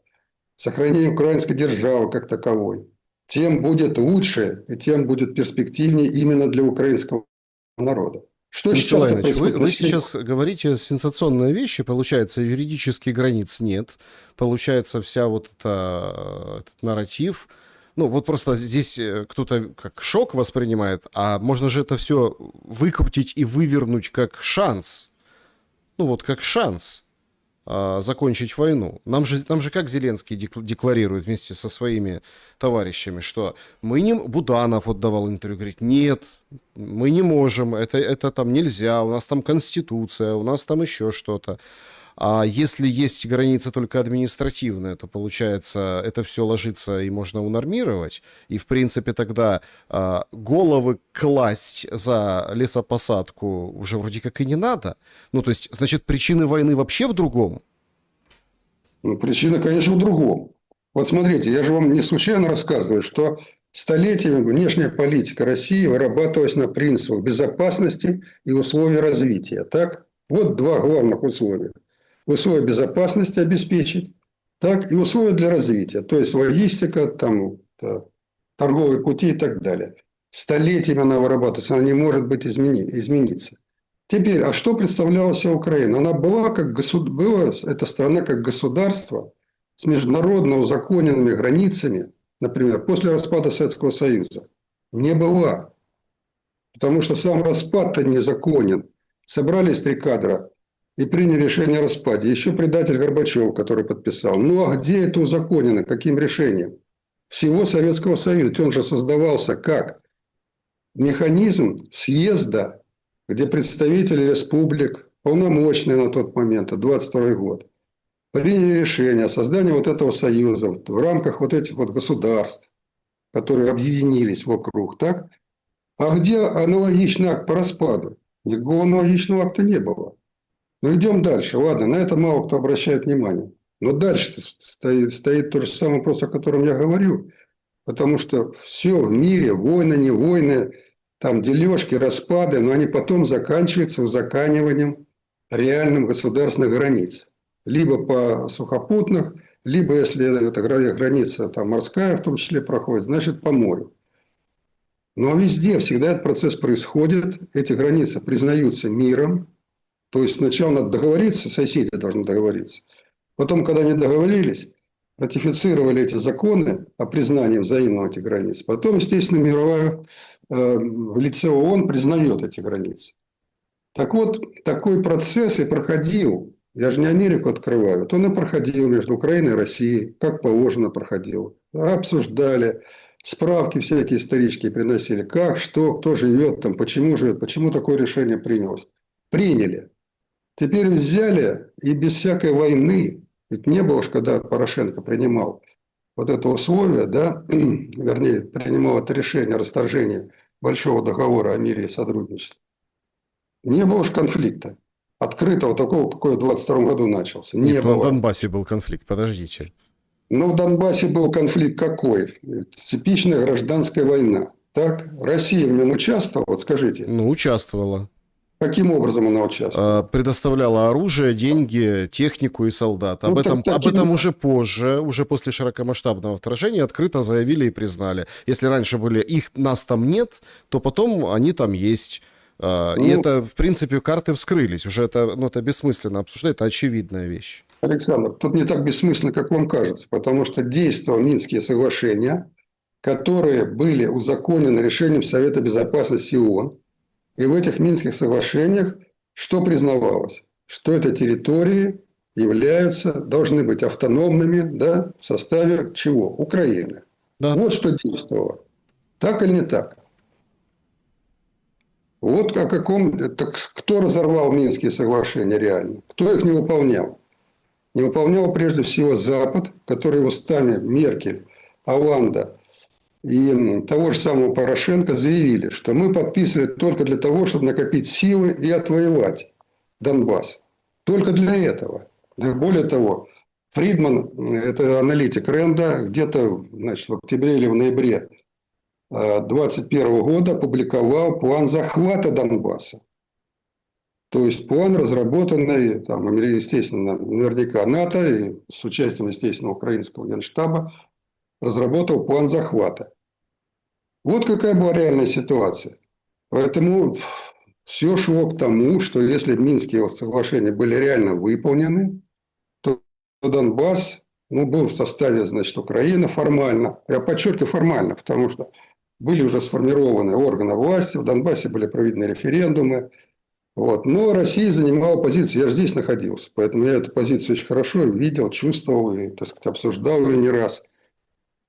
[SPEAKER 2] сохранения украинской державы как таковой, тем будет лучше и тем будет перспективнее именно для украинского народа. Что
[SPEAKER 1] Николай
[SPEAKER 2] сейчас
[SPEAKER 1] Иванович,
[SPEAKER 2] происходит?
[SPEAKER 1] вы сейчас говорите сенсационные вещи. Получается, юридических границ нет. Получается, вся вот этот нарратив. Ну, вот просто здесь кто-то как шок воспринимает, а можно же это все выкрутить и вывернуть как шанс. Ну, вот как шанс закончить войну. Нам же как Зеленский декларирует вместе со своими товарищами, что мы не... Буданов вот давал интервью, говорит, нет, мы не можем, это там нельзя, у нас там конституция, у нас там еще что-то. А если есть граница только административная, то, получается, это все ложится и можно унормировать. И, в принципе, тогда головы класть за лесопосадку уже вроде как и не надо. Ну, то есть, значит, причины войны вообще в другом?
[SPEAKER 2] Ну, причина, конечно, в другом. Вот смотрите, я же вам не случайно рассказываю, что столетиями внешняя политика России вырабатывалась на принципах безопасности и условий развития. Так? Вот два главных условия. условия безопасности обеспечить, так и условия для развития, то есть логистика, там, торговые пути и так далее. Столетиями она вырабатывается, она не может быть измениться. Теперь, а что представляла себя Украина? Она была эта страна как государство с международно узаконенными границами, например, после распада Советского Союза. Не была. Потому что сам распад-то незаконен. Собрались три кадра и приняли решение о распаде. Еще предатель Горбачев, который подписал. Ну, а где это узаконено? Каким решением? Всего Советского Союза. Он же создавался как механизм съезда, где представители республик, полномочные на тот момент, 22 год, приняли решение о создании вот этого союза в рамках вот этих вот государств, которые объединились вокруг, так? А где аналогичный акт по распаду? Никакого аналогичного акта не было. Ну, идем дальше. Ладно, на это мало кто обращает внимание. Но дальше стоит тот же самый вопрос, о котором я говорю. Потому что все в мире, войны, не войны, там дележки, распады, но они потом заканчиваются узаканиванием реальным государственных границ. Либо по сухопутных, либо, если эта граница там, морская в том числе проходит, значит по морю. Но везде всегда этот процесс происходит, эти границы признаются миром. То есть сначала надо договориться, соседи должны договориться. Потом, когда они договорились, ратифицировали эти законы о признании взаимного этих границ. Потом, естественно, мировая в лице ООН признает эти границы. Так вот, такой процесс и проходил. Я же не Америку открываю. Вот он и проходил между Украиной и Россией, как положено проходил. Обсуждали, справки всякие исторические приносили. Как, что, кто живет там, почему такое решение принялось. Приняли. Теперь взяли и без всякой войны, ведь не было уж, когда Порошенко принимал вот это условие, да, вернее, принимал это решение о расторжении Большого договора о мире и сотрудничестве. Не было уж конфликта. Открытого такого, какой в 22 году начался. Не
[SPEAKER 1] Нет,
[SPEAKER 2] было.
[SPEAKER 1] на Донбассе был конфликт, подождите.
[SPEAKER 2] Но в Донбассе был конфликт какой? Типичная гражданская война. Так? Россия в нем участвовала? Вот скажите.
[SPEAKER 1] Ну, участвовала.
[SPEAKER 2] Каким образом она участвовала?
[SPEAKER 1] Предоставляла оружие, деньги, технику и солдат. Об этом уже позже, уже после широкомасштабного вторжения открыто заявили и признали. Если раньше нас там нет, то потом они там есть. И это, в принципе, карты вскрылись. Уже это бессмысленно обсуждать, это очевидная вещь.
[SPEAKER 2] Александр, тут не так бессмысленно, как вам кажется, потому что действовали Минские соглашения, которые были узаконены решением Совета Безопасности ООН. И в этих Минских соглашениях что признавалось? Что эти территории должны быть автономными, да, в составе чего? Украины.
[SPEAKER 1] Да.
[SPEAKER 2] Вот что действовало. Так или не так? Вот о каком... Так кто разорвал Минские соглашения реально? Кто их не выполнял? Не выполнял прежде всего Запад, который устами Меркель, Олланда и того же самого Порошенко заявили, что мы подписывали только для того, чтобы накопить силы и отвоевать Донбасс. Только для этого. Да более того, Фридман, это аналитик Ренда, где-то в октябре или в ноябре 2021 года опубликовал план захвата Донбасса. То есть план, разработанный, там, естественно, наверняка НАТО и с участием, естественно, украинского генштаба, разработал план захвата. Вот какая была реальная ситуация. Поэтому все шло к тому, что если Минские соглашения были реально выполнены, то Донбасс был в составе, значит, Украины формально. Я подчеркиваю формально, потому что были уже сформированы органы власти, в Донбассе были проведены референдумы. Вот. Но Россия занимала позицию, я же здесь находился, поэтому я эту позицию очень хорошо видел, чувствовал и, так сказать, обсуждал ее не раз.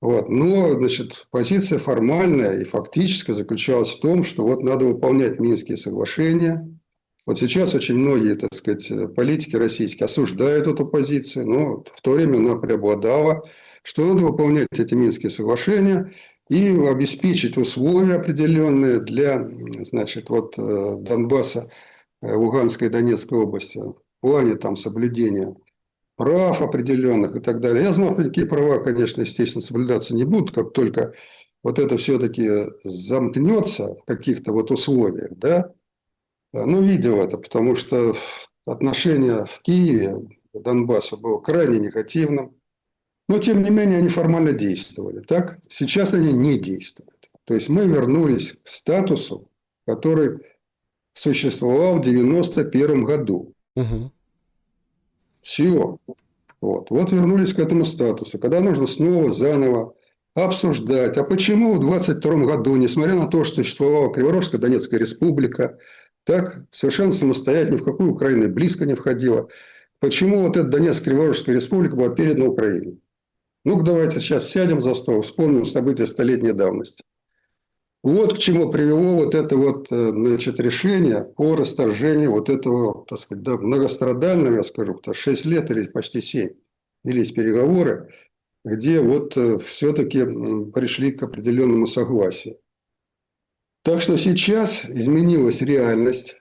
[SPEAKER 2] Вот. Но, значит, позиция формальная и фактическая заключалась в том, что вот надо выполнять Минские соглашения. Вот сейчас очень многие, так сказать, политики российские осуждают эту позицию, но в то время она преобладала, что надо выполнять эти Минские соглашения и обеспечить условия определенные для, значит, вот Донбасса, Луганской и Донецкой области в плане там соблюдения прав определенных и так далее. Я знал, что такие права, конечно, естественно, соблюдаться не будут, как только вот это все-таки замкнется в каких-то вот условиях, да. Ну, видел это, потому что отношения в Киеве Донбасса было крайне негативным. Но, тем не менее, они формально действовали. Так? Сейчас они не действуют. То есть мы вернулись к статусу, который существовал в 1991 году.
[SPEAKER 1] Мгм.
[SPEAKER 2] Все. Вот вернулись к этому статусу, когда нужно снова заново обсуждать, а почему в 22 году, несмотря на то, что существовала Криворожская Донецкая республика, так совершенно самостоятельно, ни в какую Украину и близко не входила, почему вот эта Донецкая Криворожская республика была передана Украине? Ну-ка, давайте сейчас сядем за стол, вспомним события столетней давности. Вот к чему привело вот это вот, значит, решение по расторжению вот этого, так сказать, да, многострадального, я скажу, потому что 6 лет или почти 7 велись переговоры, где вот все-таки пришли к определенному согласию. Так что сейчас изменилась реальность,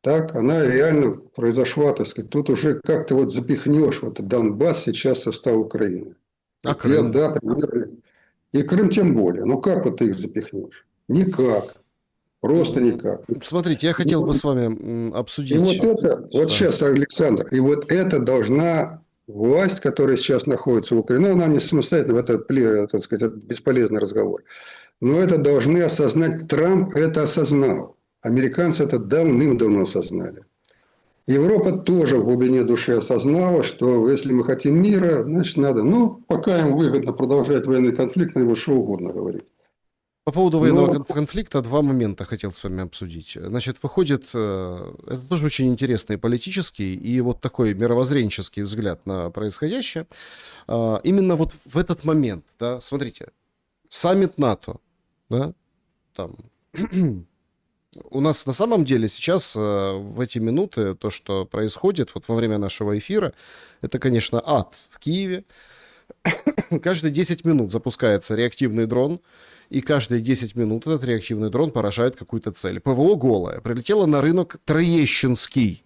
[SPEAKER 2] так, она реально произошла, так сказать, тут уже как-то вот запихнешь вот Донбасс сейчас в состав Украины.
[SPEAKER 1] А
[SPEAKER 2] Вот я,
[SPEAKER 1] Крым?
[SPEAKER 2] да, примерно. И Крым тем более. Ну, как вот ты их запихнешь? Никак. Просто
[SPEAKER 1] М,
[SPEAKER 2] никак.
[SPEAKER 1] Смотрите, я хотел бы с вами
[SPEAKER 2] И вот
[SPEAKER 1] обсудить.
[SPEAKER 2] это, вот
[SPEAKER 1] Да.
[SPEAKER 2] сейчас, Александр, и вот это должна власть, которая сейчас находится в Украине, ну, она не самостоятельно, это, так сказать, это бесполезный разговор. Но это должны осознать, Трамп это осознал. Американцы это давным-давно осознали. Европа тоже в глубине души осознала, что если мы хотим мира, значит надо, ну, пока им выгодно продолжать военный конфликт, они будут что угодно говорить.
[SPEAKER 1] По поводу военного
[SPEAKER 2] Но
[SPEAKER 1] конфликта два момента хотел с вами обсудить. Значит, выходит, это тоже очень интересный политический и вот такой мировоззренческий взгляд на происходящее. Именно вот в этот момент, да, смотрите, саммит НАТО, да, там, у нас на самом деле сейчас в эти минуты то, что происходит вот во время нашего эфира, это, конечно, ад в Киеве. Каждые 10 минут запускается реактивный дрон, и каждые 10 минут этот реактивный дрон поражает какую-то цель. ПВО голое. Прилетело на рынок Троещинский.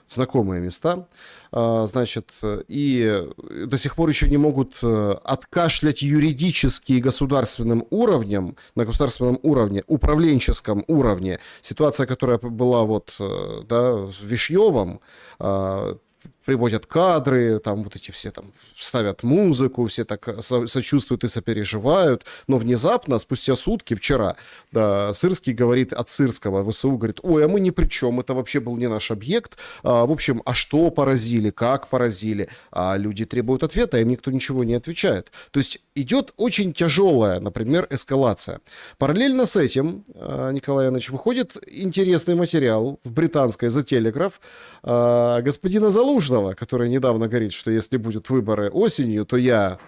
[SPEAKER 1] Знакомые места. Значит, и до сих пор еще не могут откашлять юридически и государственным уровнем, на государственном уровне, управленческом уровне, ситуация, которая была вот, да, в Вишневом, приводят кадры, там вот эти все там ставят музыку, все так сочувствуют и сопереживают, но внезапно, спустя сутки, вчера, да, Сырский говорит от Сырского, ВСУ говорит, ой, а мы ни при чем, это вообще был не наш объект, в общем, а что поразили, как поразили, а люди требуют ответа, им никто ничего не отвечает. То есть идет очень тяжелая, например, эскалация. Параллельно с этим, Николай Иванович, выходит интересный материал в британской The Telegraph господина Залужного, который недавно говорит, что если будут выборы осенью, то я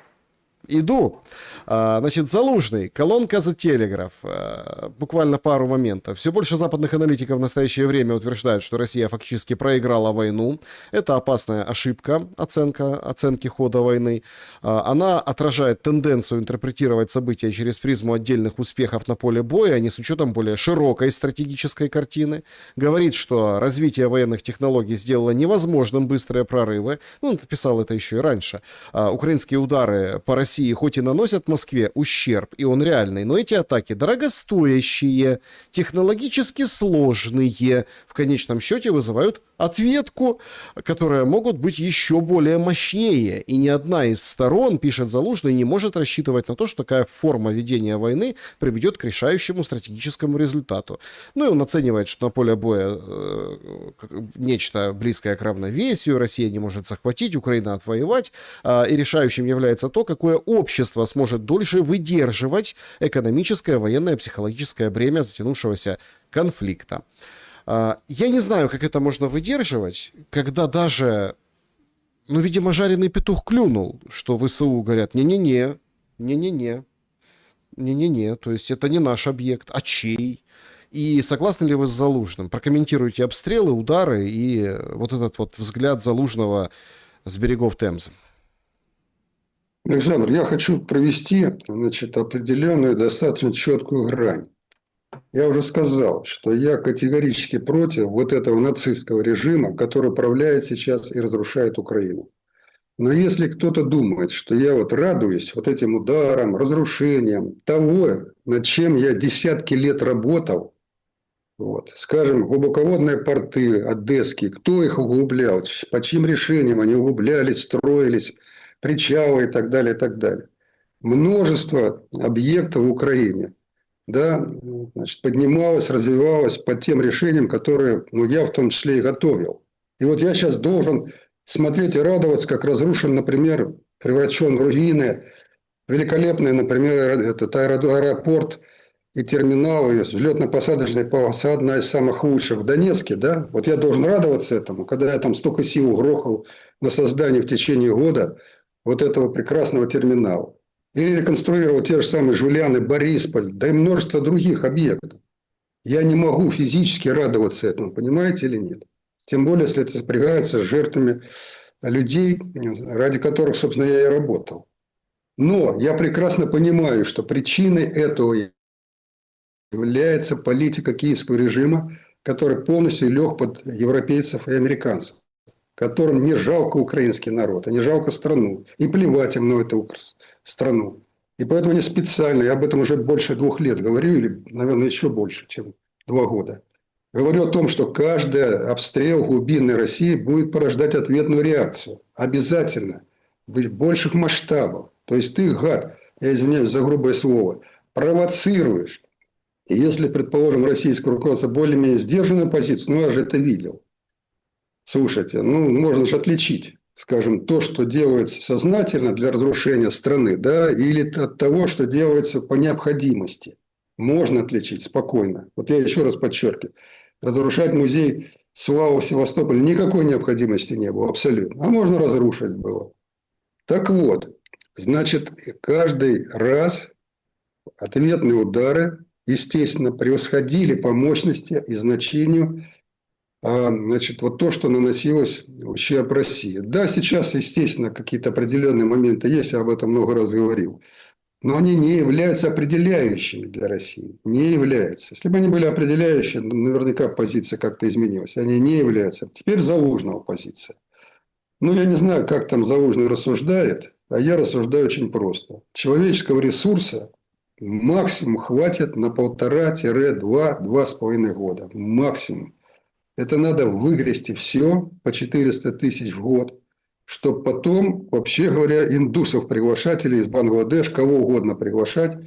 [SPEAKER 1] иду. Значит, Залужный, колонка The Telegraph, буквально пару моментов. Все больше западных аналитиков в настоящее время утверждают, что Россия фактически проиграла войну. Это опасная ошибка, оценки хода войны. Она отражает тенденцию интерпретировать события через призму отдельных успехов на поле боя, а не с учетом более широкой стратегической картины. Говорит, что развитие военных технологий сделало невозможным быстрые прорывы. Ну, он писал это еще и раньше. Украинские удары по России хоть и наносят Москве ущерб, и он реальный, но эти атаки дорогостоящие, технологически сложные, в конечном счете вызывают ответку, которая могут быть еще более мощнее. И ни одна из сторон, пишет Залужный, не может рассчитывать на то, что такая форма ведения войны приведет к решающему стратегическому результату. Ну и он оценивает, что на поле боя нечто близкое к равновесию, Россия не может захватить, Украина отвоевать, и решающим является то, какое общество сможет дольше выдерживать экономическое, военное, психологическое бремя затянувшегося конфликта. Я не знаю, как это можно выдерживать, когда даже, ну, видимо, жареный петух клюнул, что ВСУ говорят, не-не-не, не-не-не, не-не-не, то есть это не наш объект, а чей? И согласны ли вы с Залужным? Прокомментируйте обстрелы, удары и вот этот вот взгляд Залужного с берегов Темзы.
[SPEAKER 2] Александр, я хочу провести, значит, определенную достаточно четкую грань. Я уже сказал, что я категорически против вот этого нацистского режима, который управляет сейчас и разрушает Украину. Но если кто-то думает, что я вот радуюсь вот этим ударам, разрушениям того, над чем я десятки лет работал, Вот. Скажем, глубоководные порты одесские, кто их углублял, по чьим решениям они углублялись, строились, причалы и так далее, и так далее. Множество объектов в Украине, да, значит, поднималось, развивалось по тем решениям, которые, ну, я в том числе и готовил. И вот я сейчас должен смотреть и радоваться, как разрушен, например, превращен в руины великолепный, например, этот аэропорт и терминал, и взлетно-посадочная полоса одна из самых лучших в Донецке, да? Вот я должен радоваться этому, когда я там столько сил угрохал на создание в течение года вот этого прекрасного терминала. Или реконструировал те же самые Жуляны, Борисполь, да и множество других объектов. Я не могу физически радоваться этому, понимаете или нет? Тем более, если это сопрягается с жертвами людей, ради которых, собственно, я и работал. Но я прекрасно понимаю, что причиной этого является политика киевского режима, который полностью лег под европейцев и американцев, которым не жалко украинский народ, а не жалко страну. И плевать им на эту страну. И поэтому они специально, я об этом уже больше 2 лет говорю, или, наверное, еще больше, чем 2 года, говорю о том, что каждый обстрел глубинной России будет порождать ответную реакцию. Обязательно. В больших масштабах. То есть ты, гад, я извиняюсь за грубое слово, провоцируешь. И если, предположим, российское руководство более-менее сдержанную позицию, ну, я же это видел. Слушайте, ну, можно же отличить, скажем, то, что делается сознательно для разрушения страны, да, или от того, что делается по необходимости. Можно отличить спокойно. Вот я еще раз подчеркиваю. Разрушать музей славы Севастополя никакой необходимости не было, абсолютно. А можно разрушить было. Так вот, значит, каждый раз ответные удары, естественно, превосходили по мощности и значению, значит, вот то, что наносилось в ущерб России. Да, сейчас, естественно, какие-то определенные моменты есть, я об этом много раз говорил. Но они не являются определяющими для России. Не являются. Если бы они были определяющими, наверняка позиция как-то изменилась. Они не являются. Теперь Залужного позиция. Ну, я не знаю, как там Залужный рассуждает, а я рассуждаю очень просто. Человеческого ресурса максимум хватит на 1,5-2 2,5 года. Максимум. Это надо выгрести все по 400 тысяч в год, чтобы потом, вообще говоря, индусов приглашать или из Бангладеш, кого угодно приглашать,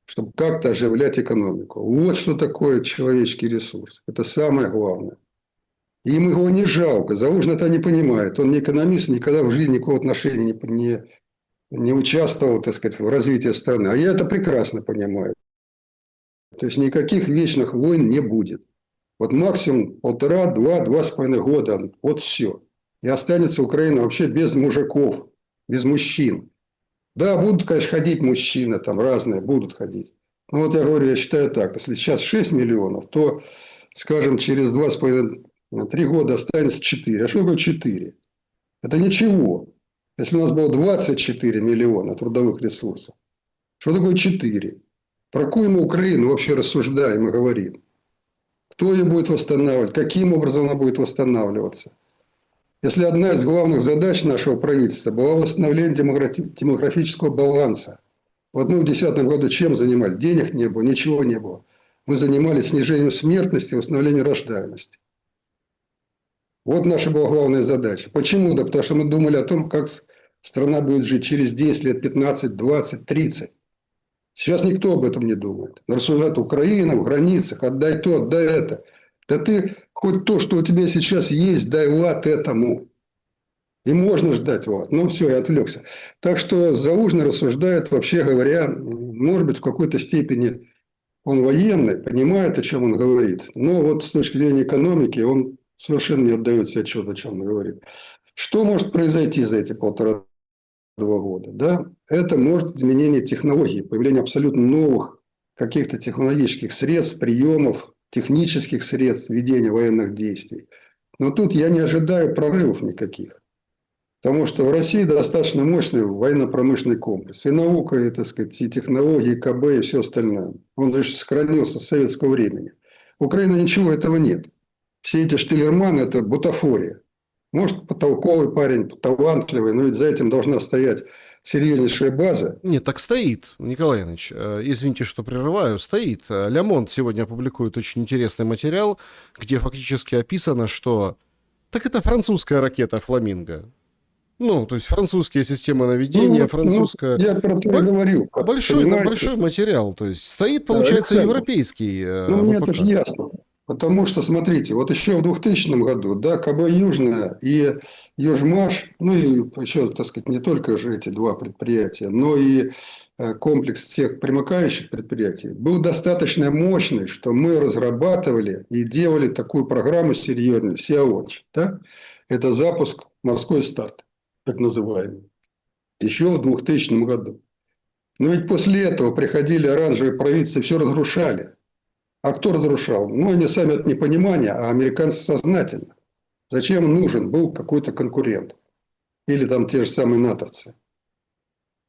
[SPEAKER 2] чтобы как-то оживлять экономику. Вот что такое человеческий ресурс. Это самое главное. И им его не жалко. Залужный это не понимает. Он не экономист, никогда в жизни никакого отношения не участвовал, так сказать, в развитии страны. А я это прекрасно понимаю. То есть никаких вечных войн не будет. Вот максимум 1,5-2 года. Вот все. И останется Украина вообще без мужиков, без мужчин. Да, будут, конечно, ходить мужчины, там разные будут ходить. Но вот я говорю, я считаю так. Если сейчас 6 миллионов, то, скажем, через 2,5-3 года останется 4. А что такое 4? Это ничего. Если у нас было 24 миллиона трудовых ресурсов, что такое 4? Про какую мы Украину вообще рассуждаем и говорим? Кто ее будет восстанавливать? Каким образом она будет восстанавливаться? Если одна из главных задач нашего правительства была восстановление демографического баланса. Вот мы в 2010 году чем занимались? Денег не было, ничего не было. Мы занимались снижением смертности и восстановлением рождаемости. Вот наша была главная задача. Почему? Да потому что мы думали о том, как страна будет жить через 10 лет, 15, 20, 30. Сейчас никто об этом не думает. Рассуждают: Украина в границах, отдай то, отдай это. Да ты хоть то, что у тебя сейчас есть, дай лад этому. И можно ждать лад. Ну, все, я отвлекся. Так что Залужный рассуждает, вообще говоря, может быть, в какой-то степени он военный, понимает, о чем он говорит. Но вот с точки зрения экономики он совершенно не отдает себе отчет, о чем он говорит. Что может произойти за эти 1,5-2 года? Да? Это может изменение технологий, появление абсолютно новых каких-то технологических средств, приемов, технических средств ведения военных действий. Но тут я не ожидаю прорывов никаких. Потому что в России достаточно мощный военно-промышленный комплекс. И наука, и, так сказать, и технологии, и КБ, и все остальное. Он даже сохранился с советского времени. В Украине ничего этого нет. Все эти штиллерманы – это бутафория. Может, потолковый парень, талантливый, но ведь за этим должна стоять серьезнейшая база.
[SPEAKER 1] Нет, так стоит, Николай Иванович. Извините, что прерываю. Стоит. Ля Монд сегодня опубликует очень интересный материал, где фактически описано, что так это французская ракета «Фламинго». Ну, то есть французские системы наведения, французская...
[SPEAKER 2] Я про то и говорю.
[SPEAKER 1] Большой материал. То есть стоит, получается,
[SPEAKER 2] Александр,
[SPEAKER 1] европейский
[SPEAKER 2] мне это
[SPEAKER 1] ВПК.
[SPEAKER 2] же ясно. Потому что, смотрите, вот еще в 2000 году, да, КБ «Южная» и «Южмаш», ну и еще, так сказать, не только же эти два предприятия, но и комплекс всех примыкающих предприятий был достаточно мощный, что мы разрабатывали и делали такую программу серьезную, SEA-Launch, да? Это запуск «Морской старт», так называемый, еще в 2000 году. Но ведь после этого приходили оранжевые правительства и все разрушали. А кто разрушал? Ну, они сами от непонимания, а американцы сознательно. Зачем нужен был какой-то конкурент? Или там те же самые натовцы.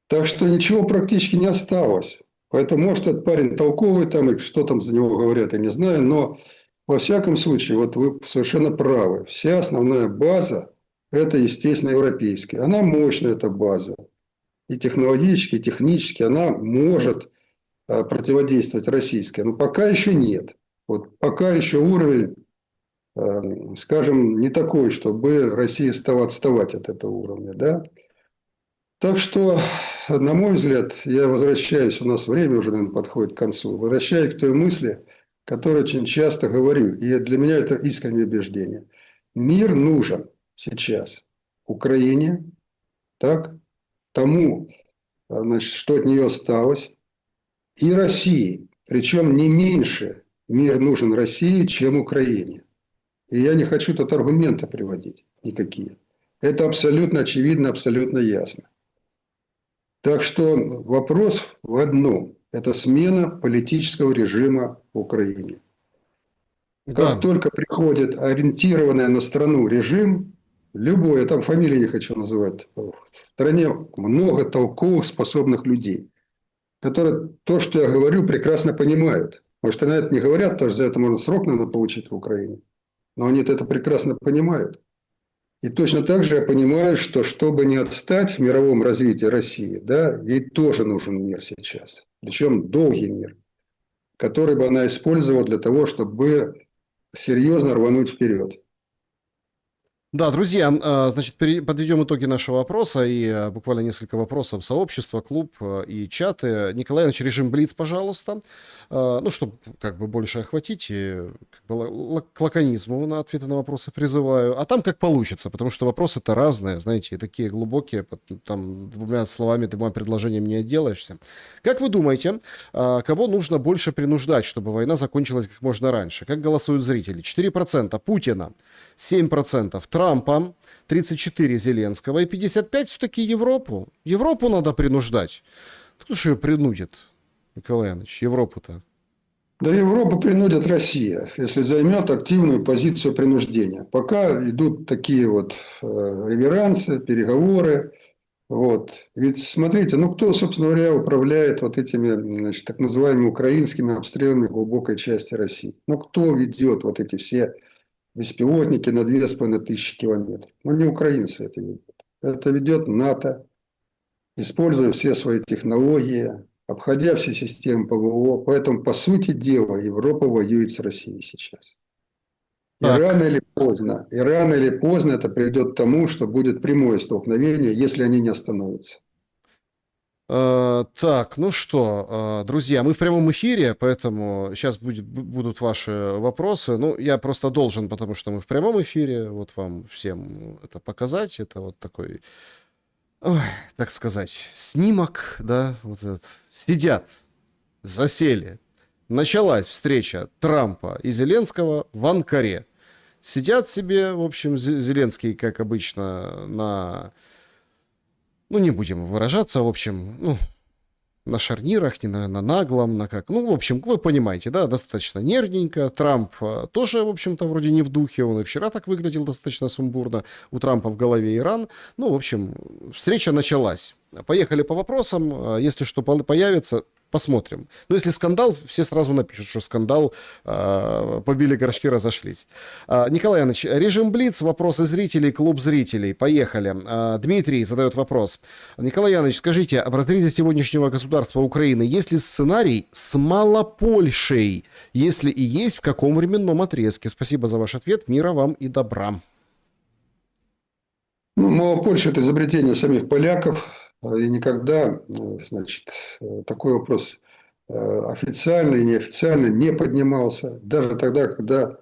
[SPEAKER 2] Так что ничего практически не осталось. Поэтому, может, этот парень толковый, там, и что там за него говорят, я не знаю. Но, во всяком случае, вот вы совершенно правы. Вся основная база – это, естественно, европейская. Она мощная, эта база. И технологически, и технически она может противодействовать российской. Но пока еще нет. Вот пока еще уровень, скажем, не такой, чтобы Россия стала отставать от этого уровня. Да? Так что, на мой взгляд, я возвращаюсь, у нас время уже, наверное, подходит к концу, возвращаюсь к той мысли, которую очень часто говорю, и для меня это искреннее убеждение. Мир нужен сейчас Украине, так, тому, значит, что от нее осталось, и России. Причем не меньше мир нужен России, чем Украине. И я не хочу тут аргументы приводить никакие. Это абсолютно очевидно, абсолютно ясно. Так что вопрос в одном. Это смена политического режима в Украине. Как только приходит ориентированный на страну режим, любой, я там фамилии не хочу называть, в стране много толковых, способных людей, которые то, что я говорю, прекрасно понимают. Может, они это не говорят, потому что за это можно срок, наверное, получить в Украине. Но они это прекрасно понимают. И точно так же я понимаю, что чтобы не отстать в мировом развитии России, да, ей тоже нужен мир сейчас. Причем долгий мир, который бы она использовала для того, чтобы серьезно рвануть вперед.
[SPEAKER 1] Да, друзья, значит, подведем итоги нашего опроса и буквально несколько вопросов сообщества, клуб и чаты. Николай Иванович, режим Блиц, пожалуйста. Ну, чтобы как бы больше охватить, и как бы к лаконизму на ответы на вопросы призываю. А там как получится, потому что вопросы-то разные, знаете, и такие глубокие, там двумя словами, двумя предложениями не отделаешься. Как вы думаете, кого нужно больше принуждать, чтобы война закончилась как можно раньше? Как голосуют зрители? 4% Путина, 7% Трампа, 34% Зеленского и 55% все-таки Европу. Европу надо принуждать. Кто же ее принудит, Николай Иванович, Европу-то?
[SPEAKER 2] Да, Европу принудит Россия, если займет активную позицию принуждения. Пока идут такие вот реверансы, переговоры. Вот. Ведь смотрите, ну кто, собственно говоря, управляет вот этими, значит, так называемыми украинскими обстрелами глубокой части России? Ну кто ведет вот эти все беспилотники на 2500 километров? Ну не украинцы это ведут. Это ведет НАТО, используя все свои технологии, обходя все системы ПВО. Поэтому, по сути дела, Европа воюет с Россией сейчас. И рано или поздно это приведет к тому, что будет прямое столкновение, если они не остановятся.
[SPEAKER 1] Так, ну что, друзья, мы в прямом эфире, поэтому сейчас будут ваши вопросы. Ну, я просто должен, потому что мы в прямом эфире, вот вам всем это показать. Это вот такой, так сказать, снимок, да, вот этот. Сидят, засели. Началась встреча Трампа и Зеленского в Анкаре. Сидят себе, в общем, Зеленский, как обычно, ну, не будем выражаться, в общем, на шарнирах, не на наглом, на как. Ну, в общем, вы понимаете, да, достаточно нервненько. Трамп тоже, в общем-то, вроде не в духе. Он и вчера так выглядел достаточно сумбурно. У Трампа в голове Иран. Ну, в общем, встреча началась. Поехали по вопросам. Если что появится, Посмотрим. Но если скандал, все сразу напишут, что скандал, побили горшки, разошлись. Николай Иванович, режим Блиц, вопросы зрителей, клуб зрителей. Поехали. Дмитрий задает вопрос. Николай Иванович, скажите, в разрезе сегодняшнего государства Украины есть ли сценарий с Малопольшей? Если и есть, в каком временном отрезке? Спасибо за ваш ответ. Мира вам и добра.
[SPEAKER 2] Ну, Малопольша – это изобретение самих поляков. И никогда, значит, такой вопрос официально и неофициально не поднимался. Даже тогда, когда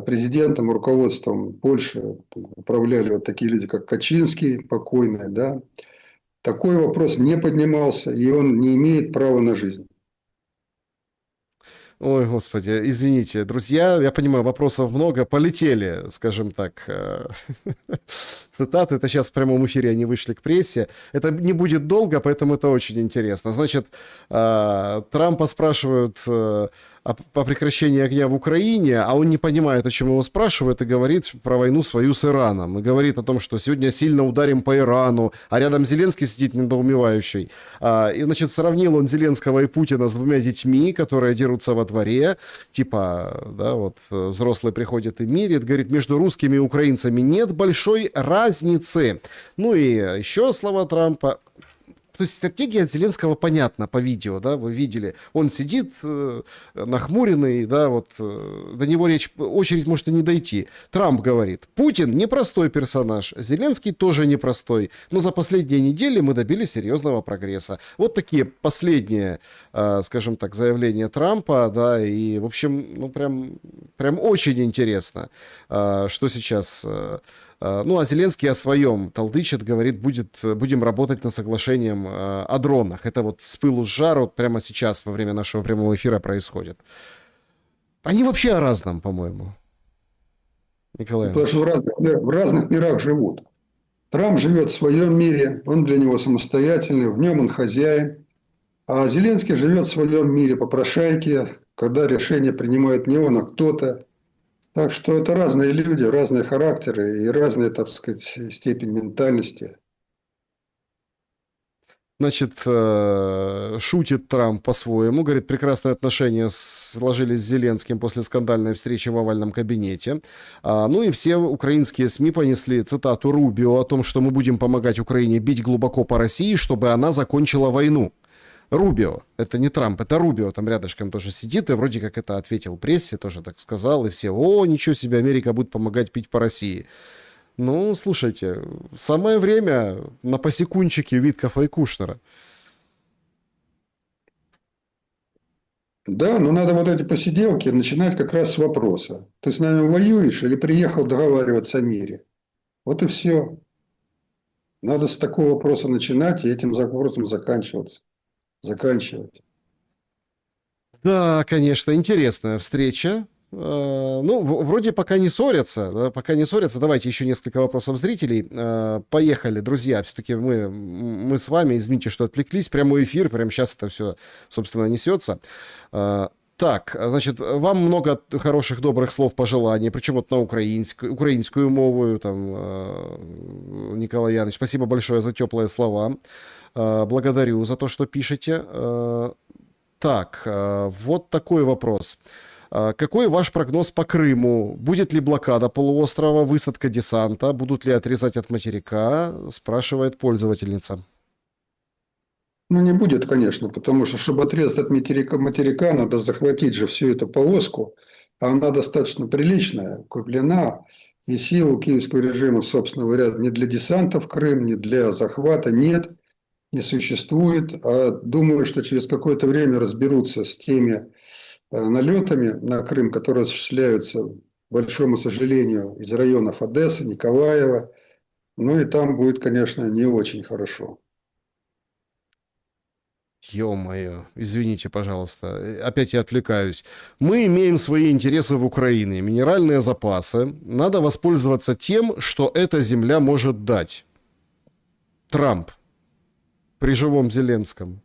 [SPEAKER 2] президентом, руководством Польши управляли вот такие люди, как Качинский, покойный, да, такой вопрос не поднимался, и он не имеет права на жизнь.
[SPEAKER 1] Ой, господи, извините, друзья, я понимаю, вопросов много, полетели, скажем так, цитаты, это сейчас в прямом эфире они вышли к прессе, это не будет долго, поэтому это очень интересно. Значит, Трампа спрашивают по прекращении огня в Украине, а он не понимает, о чем его спрашивают, и говорит про войну свою с Ираном. И говорит о том, что сегодня сильно ударим по Ирану, а рядом Зеленский сидит недоумевающий. И, значит, сравнил он Зеленского и Путина с двумя детьми, которые дерутся во дворе. Типа, да, вот взрослый приходит и мирит, говорит, между русскими и украинцами нет большой разницы. Ну и еще слова Трампа. То есть стратегия от Зеленского понятна по видео, да, вы видели. Он сидит нахмуренный, да, вот до него очередь может и не дойти. Трамп говорит, Путин непростой персонаж, Зеленский тоже непростой, но за последние недели мы добились серьезного прогресса. Вот такие последние, скажем так, заявления Трампа, да, и, в общем, ну, прям очень интересно, что сейчас... Ну, а Зеленский о своем толдычит, говорит, будем работать над соглашением о дронах. Это вот с пылу с жару прямо сейчас во время нашего прямого эфира происходит. Они вообще о разном, по-моему. Николай
[SPEAKER 2] Потому что в разных мирах живут. Трамп живет в своем мире, он для него самостоятельный, в нем он хозяин. А Зеленский живет в своем мире, попрошайки, когда решение принимает не он, а кто-то. Так что это разные люди, разные характеры и разная, так сказать, степень ментальности.
[SPEAKER 1] Значит, шутит Трамп по-своему, говорит, прекрасные отношения сложились с Зеленским после скандальной встречи в овальном кабинете. Ну и все украинские СМИ понесли цитату Рубио о том, что мы будем помогать Украине бить глубоко по России, чтобы она закончила войну. Рубио, это не Трамп, это Рубио, там рядышком тоже сидит, и вроде как это ответил прессе, тоже так сказал, и все, ничего себе, Америка будет помогать бить по России. Ну, слушайте, самое время на посекунчике Виткофа и Кушнера.
[SPEAKER 2] Да, но надо вот эти посиделки начинать как раз с вопроса. Ты с нами воюешь или приехал договариваться о мире? Вот и все. Надо с такого вопроса начинать и этим вопросом заканчивать.
[SPEAKER 1] Да, конечно, интересная встреча. Ну, вроде пока не ссорятся, да, пока не ссорятся. Давайте еще несколько вопросов зрителей. Поехали, друзья. Все-таки мы с вами, извините, что отвлеклись. Прямой эфир, прямо сейчас это все, собственно, несется. Так, значит, вам много хороших, добрых слов, пожеланий, причем вот на украинскую мову, там, Николай Яныч, спасибо большое за теплые слова. Благодарю за то, что пишете. Так, вот такой вопрос. Какой ваш прогноз по Крыму? Будет ли блокада полуострова, высадка десанта? Будут ли отрезать от материка? Спрашивает пользовательница.
[SPEAKER 2] Ну, не будет, конечно, потому что, чтобы отрезать от материка, надо захватить же всю эту полоску, а она достаточно приличная, укреплена, и сил у киевского режима, собственно говоря, ни для десанта в Крым, ни для захвата нет, не существует. А думаю, что через какое-то время разберутся с теми налетами на Крым, которые осуществляются, к большому сожалению, из районов Одессы, Николаева. Ну и там будет, конечно, не очень хорошо.
[SPEAKER 1] Ё-моё, извините, пожалуйста, опять я отвлекаюсь. Мы имеем свои интересы в Украине, минеральные запасы. Надо воспользоваться тем, что эта земля может дать. Трамп при живом Зеленском.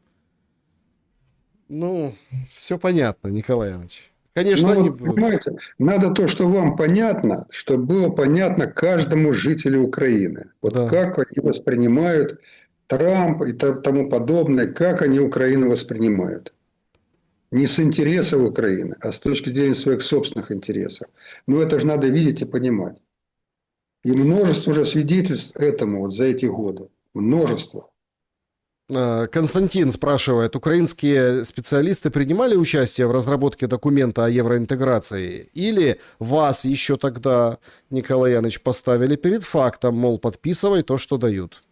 [SPEAKER 1] Ну, все понятно, Николай Иванович. Конечно,
[SPEAKER 2] ну,
[SPEAKER 1] они
[SPEAKER 2] вот,
[SPEAKER 1] будут.
[SPEAKER 2] понимаете, надо то, что вам понятно, чтобы было понятно каждому жителю Украины. Вот
[SPEAKER 1] Да.
[SPEAKER 2] как они воспринимают Трамп и тому подобное, как они Украину воспринимают. Не с интересов Украины, а с точки зрения своих собственных интересов. Но это же надо видеть и понимать. И множество уже свидетельств этому вот за эти годы. Множество.
[SPEAKER 1] Константин спрашивает, украинские специалисты принимали участие в разработке документа о евроинтеграции? Или вас еще тогда, Николай Яныч, поставили перед фактом, мол, подписывай то, что дают?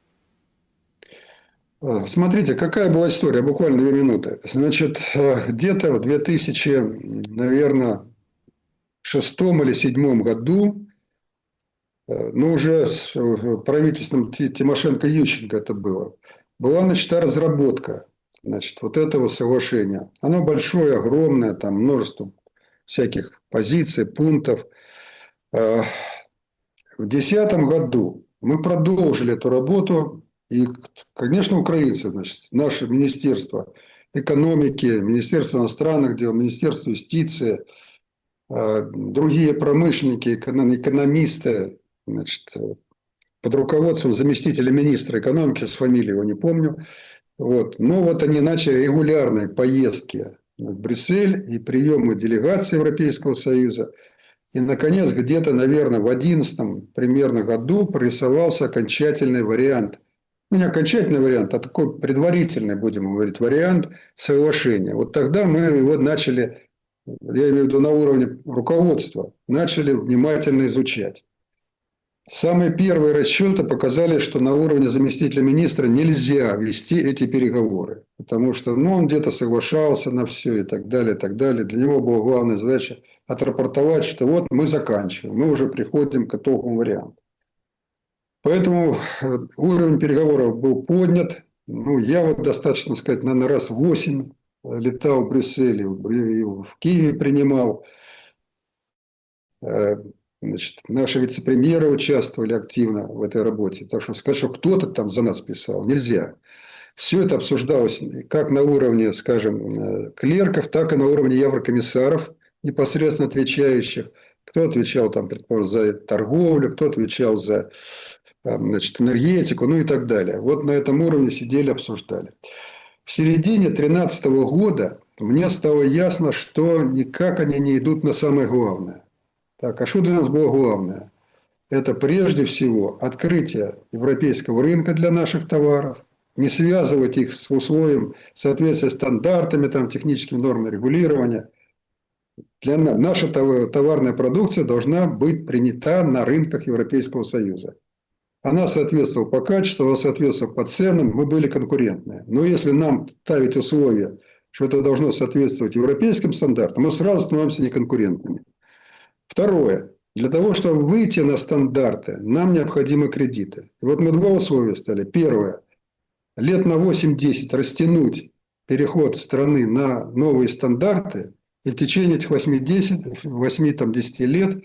[SPEAKER 2] Смотрите, какая была история, буквально 2 минуты. Значит, где-то в 2000, наверное, шестом или седьмом году, ну, уже с правительством Тимошенко-Ющенко это было, была начата разработка, значит, вот этого соглашения. Оно большое, огромное, там множество всяких позиций, пунктов. В 2010 году мы продолжили эту работу, и, конечно, украинцы, значит, наше Министерство экономики, Министерство иностранных дел, Министерство юстиции, другие промышленники, экономисты, значит, под руководством заместителя министра экономики, с фамилией его не помню, вот. Но вот они начали регулярные поездки в Брюссель и приемы делегаций Европейского Союза. И, наконец, где-то, наверное, в 2011 примерно году прорисовался окончательный вариант. Ну, не окончательный вариант, а такой предварительный, будем говорить, вариант соглашения. Вот тогда мы его начали, я имею в виду на уровне руководства, начали внимательно изучать. Самые первые расчеты показали, что на уровне заместителя министра нельзя вести эти переговоры, потому что ну, он где-то соглашался на все и так далее, и так далее. Для него была главная задача отрапортовать, что вот мы заканчиваем, мы уже приходим к итоговому варианту. Поэтому уровень переговоров был поднят. Ну, я вот достаточно сказать, наверное, раз 8 летал в Брюсселе, в Киеве принимал. Значит, наши вице-премьеры участвовали активно в этой работе. Так что сказать, что кто-то там за нас писал, нельзя. Все это обсуждалось как на уровне, скажем, клерков, так и на уровне еврокомиссаров, непосредственно отвечающих. Кто отвечал, там, предположим, за торговлю, кто отвечал за значит, энергетику, ну и так далее. Вот на этом уровне сидели, обсуждали. В середине 2013 года мне стало ясно, что никак они не идут на самое главное. Так, а что для нас было главное? Это прежде всего открытие европейского рынка для наших товаров, не связывать их с условием соответствия стандартами, там, техническими нормами регулирования. Наша товарная продукция должна быть принята на рынках Европейского Союза. Она соответствовала по качеству, она соответствовала по ценам, мы были конкурентны. Но если нам ставить условия, что это должно соответствовать европейским стандартам, мы сразу становимся неконкурентными. Второе. Для того, чтобы выйти на стандарты, нам необходимы кредиты. И вот мы 2 условия стали. Первое. Лет на 8-10 растянуть переход страны на новые стандарты и в течение этих 8-10 лет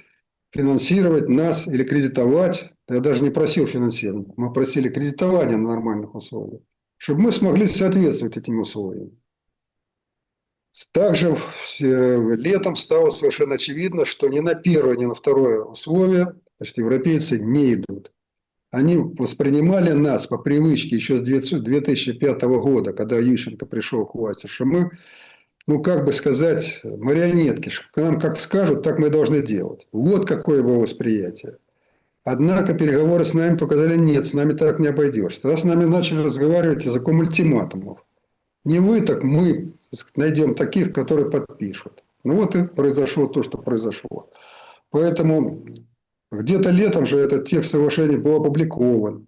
[SPEAKER 2] финансировать нас или кредитовать. Я даже не просил финансирования. Мы просили кредитования на нормальных условиях, чтобы мы смогли соответствовать этим условиям. Также летом стало совершенно очевидно, что ни на первое, ни на второе условие, значит, европейцы не идут. Они воспринимали нас по привычке еще с 2005 года, когда Ющенко пришел к власти, что мы, ну как бы сказать, марионетки. Нам как скажут, так мы и должны делать. Вот какое было восприятие. Однако переговоры с нами показали, нет, с нами так не обойдешь. Тогда с нами начали разговаривать языком ультиматумов. Не вы, так мы найдем таких, которые подпишут. Ну вот и произошло то, что произошло. Поэтому где-то летом же этот текст соглашения был опубликован.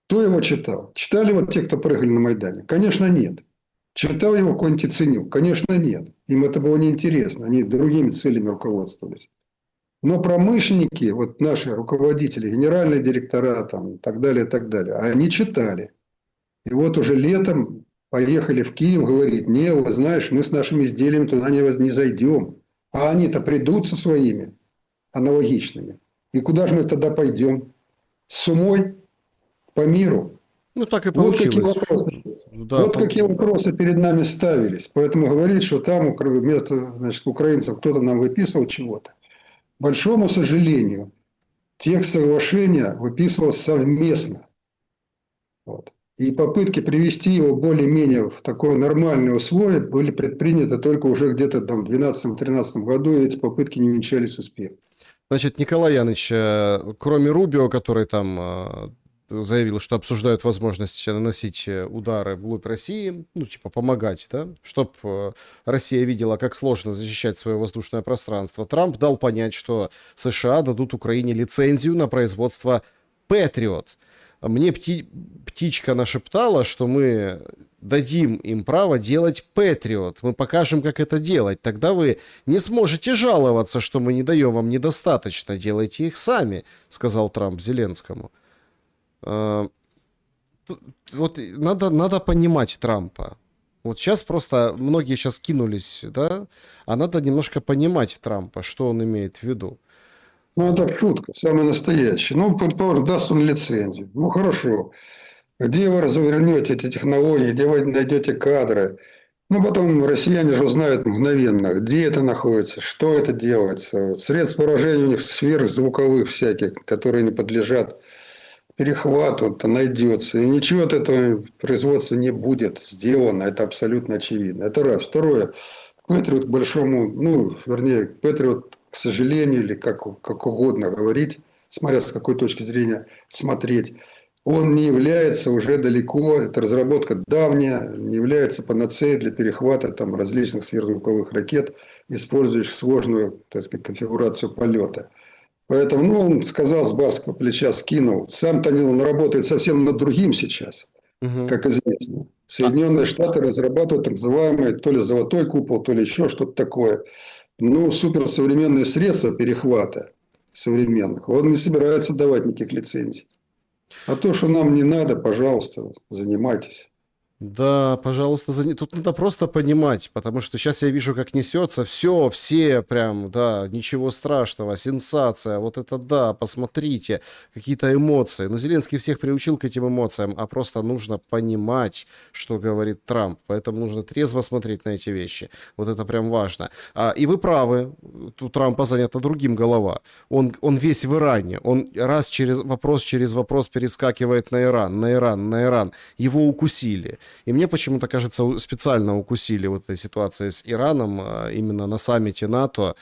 [SPEAKER 2] Кто его читал? Читали вот те, кто прыгали на Майдане? Конечно, нет. Читал его какой-нибудь Яценюк? Конечно, нет. Им это было неинтересно. Они другими целями руководствовались. Но промышленники, вот наши руководители, генеральные директора там, и так далее, они читали. И вот уже летом поехали в Киев говорить, не, вот знаешь, мы с нашими изделиями туда не зайдем. А они-то придут со своими аналогичными. И куда же мы тогда пойдем? С умой? По миру?
[SPEAKER 1] Ну, так и
[SPEAKER 2] Вот какие
[SPEAKER 1] получилось.
[SPEAKER 2] вопросы.
[SPEAKER 1] Да,
[SPEAKER 2] Вот какие вопросы перед нами ставились. Поэтому говорить, что там вместо, значит, украинцев кто-то нам выписывал чего-то. К большому сожалению, текст соглашения выписывался совместно. Вот. И попытки привести его более-менее в такое нормальное условие были предприняты только уже где-то там в 2012-2013 году, и эти попытки не венчались успехом.
[SPEAKER 1] Значит, Николай Яныч, кроме Рубио, который там заявил, что обсуждают возможность наносить удары вглубь России, ну, типа помогать, да, чтобы Россия видела, как сложно защищать свое воздушное пространство, Трамп дал понять, что США дадут Украине лицензию на производство Патриот. Мне птичка нашептала, что мы дадим им право делать Патриот. Мы покажем, как это делать. Тогда вы не сможете жаловаться, что мы не даем вам недостаточно. Делайте их сами, сказал Трамп Зеленскому. Вот надо понимать Трампа. Вот сейчас просто многие сейчас кинулись, да, а надо немножко понимать Трампа, что он имеет в виду.
[SPEAKER 2] Ну, это шутка, самая настоящая. Ну, предположим, даст он лицензию. Ну, хорошо. Где вы развернете эти технологии, где вы найдете кадры? Ну, потом россияне же узнают мгновенно, где это находится, что это делается. Средств поражения у них сверхзвуковых всяких, которые не подлежат перехвату, это найдется. И ничего от этого производства не будет сделано. Это абсолютно очевидно. Это раз. Второе. Патриот, к большому, ну, вернее, Патриот, к сожалению, или как угодно говорить, смотря с какой точки зрения смотреть, он не является уже далеко, это разработка давняя, не является панацеей для перехвата там, различных сверхзвуковых ракет, использующих сложную, так сказать, конфигурацию полета. Поэтому, ну, он сказал, с барского плеча скинул. Сам-то он работает совсем над другим сейчас,
[SPEAKER 1] Угу.
[SPEAKER 2] как известно. Соединенные Штаты разрабатывают так называемый то ли золотой купол, то ли еще что-то такое. Ну, суперсовременные средства перехвата современных. Он не собирается давать никаких лицензий. А то, что нам не надо, пожалуйста, занимайтесь.
[SPEAKER 1] Да, пожалуйста, тут надо просто понимать, потому что сейчас я вижу, как несется все прям, да, ничего страшного, сенсация, вот это да, посмотрите, какие-то эмоции. Но Зеленский всех приучил к этим эмоциям, а просто нужно понимать, что говорит Трамп, поэтому нужно трезво смотреть на эти вещи. Вот это прям важно. И вы правы, у Трампа занята другим голова. Он весь в Иране, он через вопрос перескакивает на Иран, на Иран, на Иран. Его укусили. И мне почему-то кажется, специально укусили вот этой ситуации с Ираном, именно на саммите НАТО.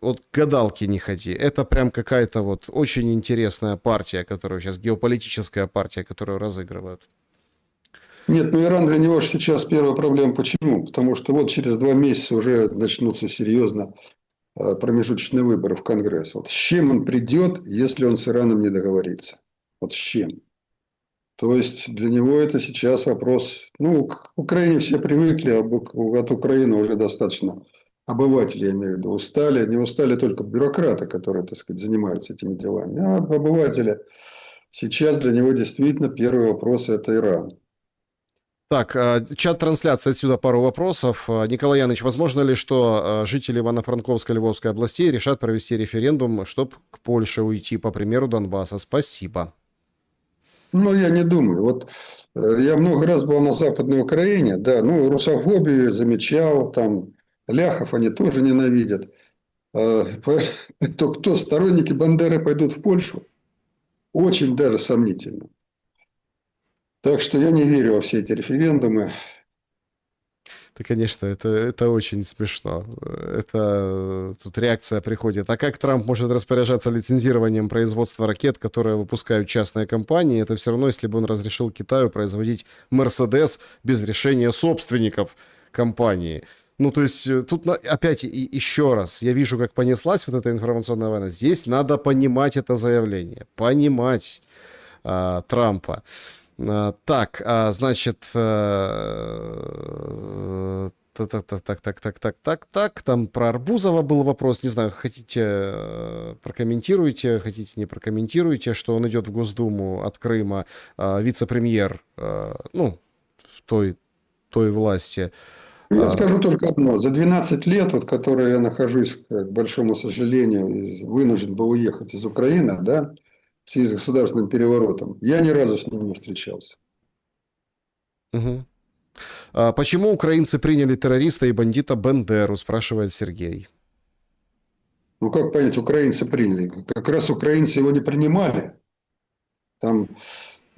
[SPEAKER 1] Вот к гадалке не ходи. Это прям какая-то вот очень интересная партия, которую сейчас, геополитическая партия, которую разыгрывают.
[SPEAKER 2] Нет, ну Иран для него же сейчас первая проблема. Почему? Потому что вот через 2 месяца уже начнутся серьезно промежуточные выборы в Конгресс. Вот с чем он придет, если он с Ираном не договорится? Вот с чем? То есть для него это сейчас вопрос. Ну, к Украине все привыкли, от Украины уже достаточно обыватели, я имею в виду, устали. Не устали только бюрократы, которые, так сказать, занимаются этими делами. А обыватели сейчас для него действительно первый вопрос – это Иран.
[SPEAKER 1] Так, чат-трансляция, отсюда пару вопросов. Николай Яныч, возможно ли, что жители Ивано-Франковской, Львовской областей решат провести референдум, чтобы к Польше уйти, по примеру Донбасса? Спасибо.
[SPEAKER 2] Ну, я не думаю. Вот я много раз был на Западной Украине, да, ну, русофобию замечал, там, ляхов они тоже ненавидят. То кто сторонники Бандеры пойдут в Польшу? Очень даже сомнительно. Так что я не верю во все эти референдумы.
[SPEAKER 1] Да, конечно, это очень смешно. Тут реакция приходит. А как Трамп может распоряжаться лицензированием производства ракет, которые выпускают частные компании? Это все равно, если бы он разрешил Китаю производить Мерседес без решения собственников компании. Ну, то есть, тут опять еще раз, я вижу, как понеслась вот эта информационная война. Здесь надо понимать это заявление, понимать Трампа. Так, значит, так, там про Арбузова был вопрос, не знаю, хотите прокомментируйте, хотите не прокомментируйте, что он идет в Госдуму от Крыма, вице-премьер, ну, той власти.
[SPEAKER 2] Я скажу только одно. За 12 лет, вот, которые я нахожусь, к большому сожалению, вынужден был уехать из Украины, да, в связи с государственным переворотом, я ни разу с ним не встречался.
[SPEAKER 1] Угу. Почему украинцы приняли террориста и бандита Бендеру, спрашивает Сергей.
[SPEAKER 2] Ну, как понять, украинцы приняли? Как раз украинцы его не принимали. Там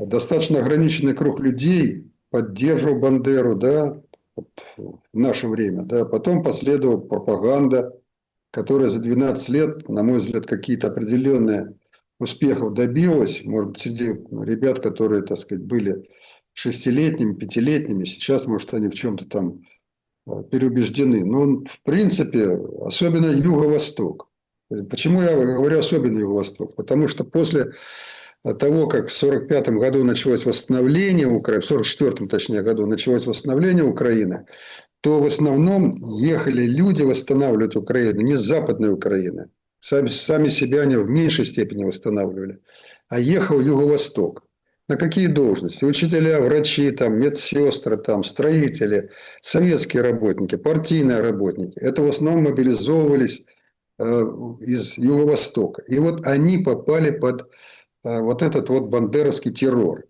[SPEAKER 2] достаточно ограниченный круг людей поддерживал Бандеру, да, вот в наше время, да. Потом последовала пропаганда, которая за 12 лет, на мой взгляд, какие-то определенные успехов добилась. Может быть, среди ребят, которые, так сказать, были 6-летними, 5-летними, сейчас, может, они в чем-то там переубеждены. Но, в принципе, особенно Юго-Восток. Почему я говорю особенно Юго-Восток? Потому что после того, как в 1945 году началось восстановление Украины, в 1944 точнее году началось восстановление Украины, то в основном ехали люди восстанавливать Украину не с Западной Украины. Сами себя они в меньшей степени восстанавливали. А ехал Юго-Восток. На какие должности? Учителя, врачи, там, медсестры, там, строители, советские работники, партийные работники. Это в основном мобилизовывались из Юго-Востока. И вот они попали под вот этот вот бандеровский террор.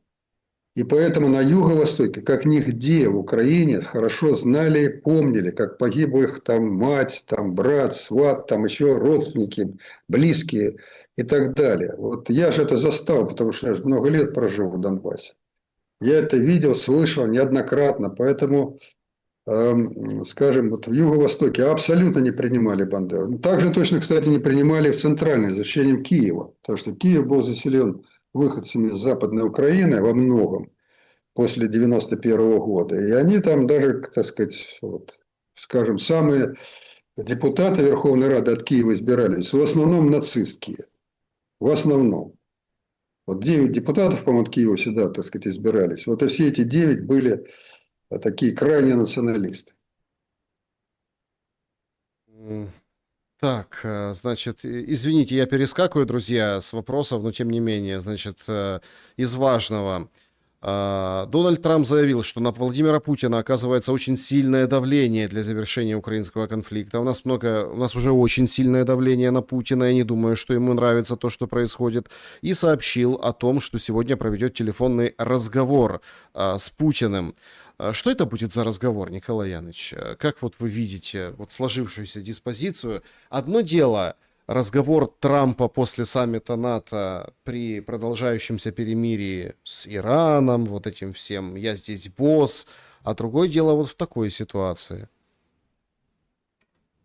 [SPEAKER 2] И поэтому на Юго-Востоке, как нигде в Украине, хорошо знали и помнили, как погибла их там мать, там брат, сват, там еще родственники, близкие и так далее. Вот я же это застал, потому что я же много лет прожил в Донбассе. Я это видел, слышал неоднократно, поэтому, скажем, вот в Юго-Востоке абсолютно не принимали Бандеру. Также точно, кстати, не принимали в Центральной, за исключением Киева, потому что Киев был заселен выходцами из Западной Украины во многом после 1991 года. И они там даже, так сказать, вот, скажем, самые депутаты Верховной Рады от Киева избирались, в основном нацистские. В основном. Вот 9 депутатов, по-моему, от Киева сюда, так сказать, избирались. Вот и все эти 9 были такие крайние националисты.
[SPEAKER 1] Так, значит, извините, я перескакиваю, друзья, с вопросов, но тем не менее, значит, из важного. Дональд Трамп заявил, что на Владимира Путина оказывается очень сильное давление для завершения украинского конфликта. У нас уже очень сильное давление на Путина. Я не думаю, что ему нравится то, что происходит. И сообщил о том, что сегодня проведет телефонный разговор с Путиным. Что это будет за разговор, Николай Яныч? Как вот вы видите вот сложившуюся диспозицию? Одно дело разговор Трампа после саммита НАТО при продолжающемся перемирии с Ираном, вот этим всем «я здесь босс», а другое дело вот в такой ситуации.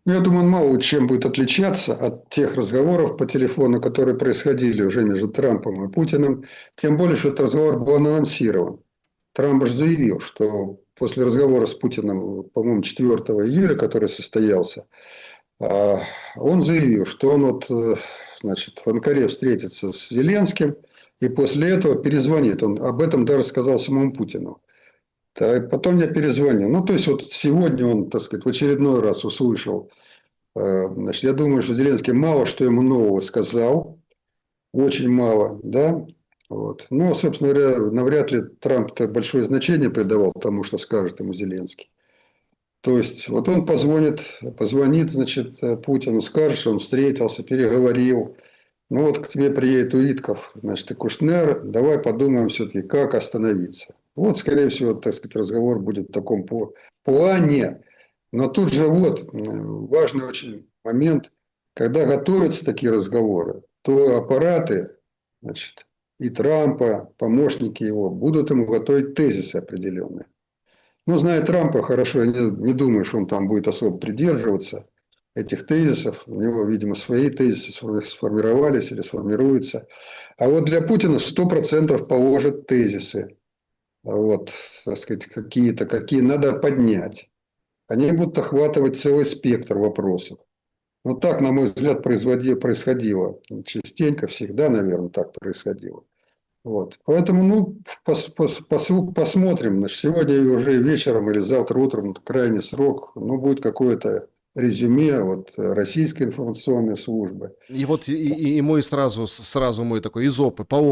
[SPEAKER 2] Я думаю, он мало чем будет отличаться от тех разговоров по телефону, которые происходили уже между Трампом и Путиным. Тем более, что этот разговор был анонсирован. Трамп же заявил, что после разговора с Путиным, по-моему, 4 июля, который состоялся, он заявил, что он вот, значит, в Анкаре встретится с Зеленским и после этого перезвонит. Он об этом даже сказал самому Путину. Потом я перезвонил. Ну, то есть, вот сегодня он, так сказать, в очередной раз услышал. Значит, я думаю, что Зеленский мало что ему нового сказал. Очень мало, да. Вот. Но, собственно говоря, навряд ли Трамп-то большое значение придавал тому, что скажет ему Зеленский. То есть, вот он позвонит, значит, Путину, скажет, что он встретился, переговорил. Ну, вот к тебе приедет Уитков, значит, и Кушнер, давай подумаем все-таки, как остановиться. Вот, скорее всего, так сказать, разговор будет в таком плане. Но тут же вот важный очень момент, когда готовятся такие разговоры, то аппараты, значит, и Трампа, помощники его, будут ему готовить тезисы определенные. Ну, зная Трампа хорошо, я не думаю, что он там будет особо придерживаться этих тезисов. У него, видимо, свои тезисы сформировались или сформируются. А вот для Путина 100% положат тезисы. Вот, так сказать, какие надо поднять. Они будут охватывать целый спектр вопросов. Вот так, на мой взгляд, происходило. Частенько, всегда, наверное, так происходило. Вот. Поэтому, ну, посмотрим. Значит, сегодня уже вечером или завтра утром, крайний срок, ну, будет какое-то резюме вот российской информационной службы.
[SPEAKER 1] И вот и мой сразу мой такой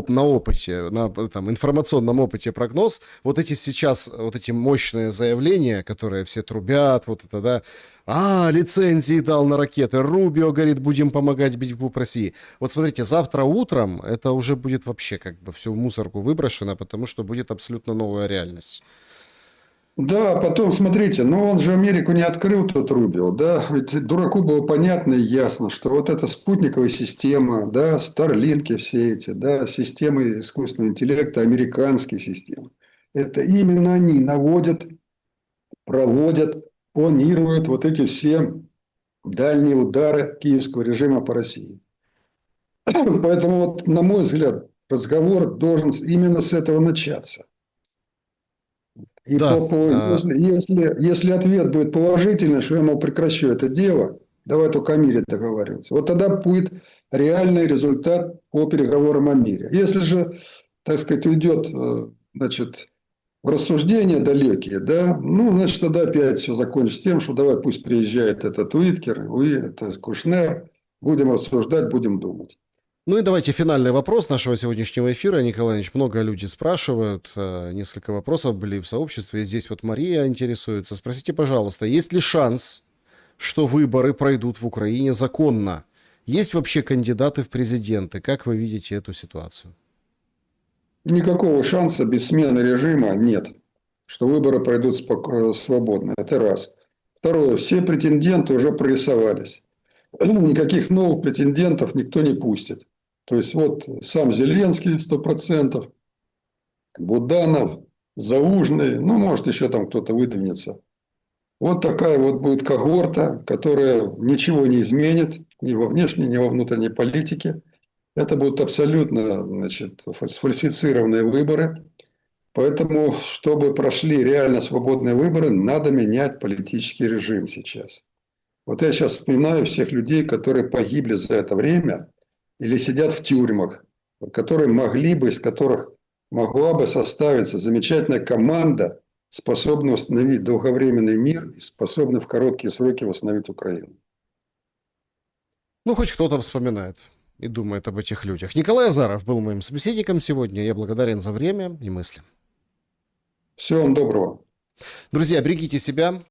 [SPEAKER 1] на опыте, на там, информационном опыте прогноз, вот эти сейчас, вот эти мощные заявления, которые все трубят, вот это, да, лицензии дал на ракеты, Рубио говорит, будем помогать бить вглубь России. Вот смотрите, завтра утром это уже будет вообще как бы все в мусорку выброшено, потому что будет абсолютно новая реальность.
[SPEAKER 2] Да, а потом, смотрите, ну он же Америку не открыл, тот Рубио, да, ведь дураку было понятно и ясно, что вот эта спутниковая система, да, Старлинки все эти, да, системы искусственного интеллекта, американские системы, это именно они наводят, проводят, планируют вот эти все дальние удары киевского режима по России. Поэтому, вот, на мой взгляд, разговор должен именно с этого начаться. И
[SPEAKER 1] Да,
[SPEAKER 2] если ответ будет положительный, что я, мол, прекращу это дело, давай только о мире договариваться, вот тогда будет реальный результат по переговорам о мире. Если же, так сказать, уйдет, значит, в рассуждения далекие, да, ну, значит, тогда опять все закончится тем, что давай пусть приезжает этот Уиткер, это Кушнер, будем рассуждать, будем думать.
[SPEAKER 1] ну и давайте финальный вопрос нашего сегодняшнего эфира. Николай Ильич, много людей спрашивают, несколько вопросов были в сообществе. Здесь вот Мария интересуется. Спросите, пожалуйста, есть ли шанс, что выборы пройдут в Украине законно? Есть вообще кандидаты в президенты? Как вы видите эту ситуацию?
[SPEAKER 2] Никакого шанса без смены режима нет, что выборы пройдут свободно. Это раз. Второе. Все претенденты уже прорисовались. Никаких новых претендентов никто не пустит. То есть, вот сам Зеленский 100%, Буданов, Заужный, ну, может, еще там кто-то выдвинется. Вот такая вот будет когорта, которая ничего не изменит ни во внешней, ни во внутренней политике. Это будут абсолютно, значит, сфальсифицированные выборы. Поэтому, чтобы прошли реально свободные выборы, надо менять политический режим сейчас. Вот я сейчас вспоминаю всех людей, которые погибли за это время или сидят в тюрьмах, которые могли бы, из которых могла бы составиться замечательная команда, способная установить долговременный мир и способная в короткие сроки восстановить Украину.
[SPEAKER 1] Ну, хоть кто-то вспоминает и думает об этих людях. Николай Азаров был моим собеседником сегодня. Я благодарен за время и мысли.
[SPEAKER 2] Всего вам доброго.
[SPEAKER 1] Друзья, берегите себя,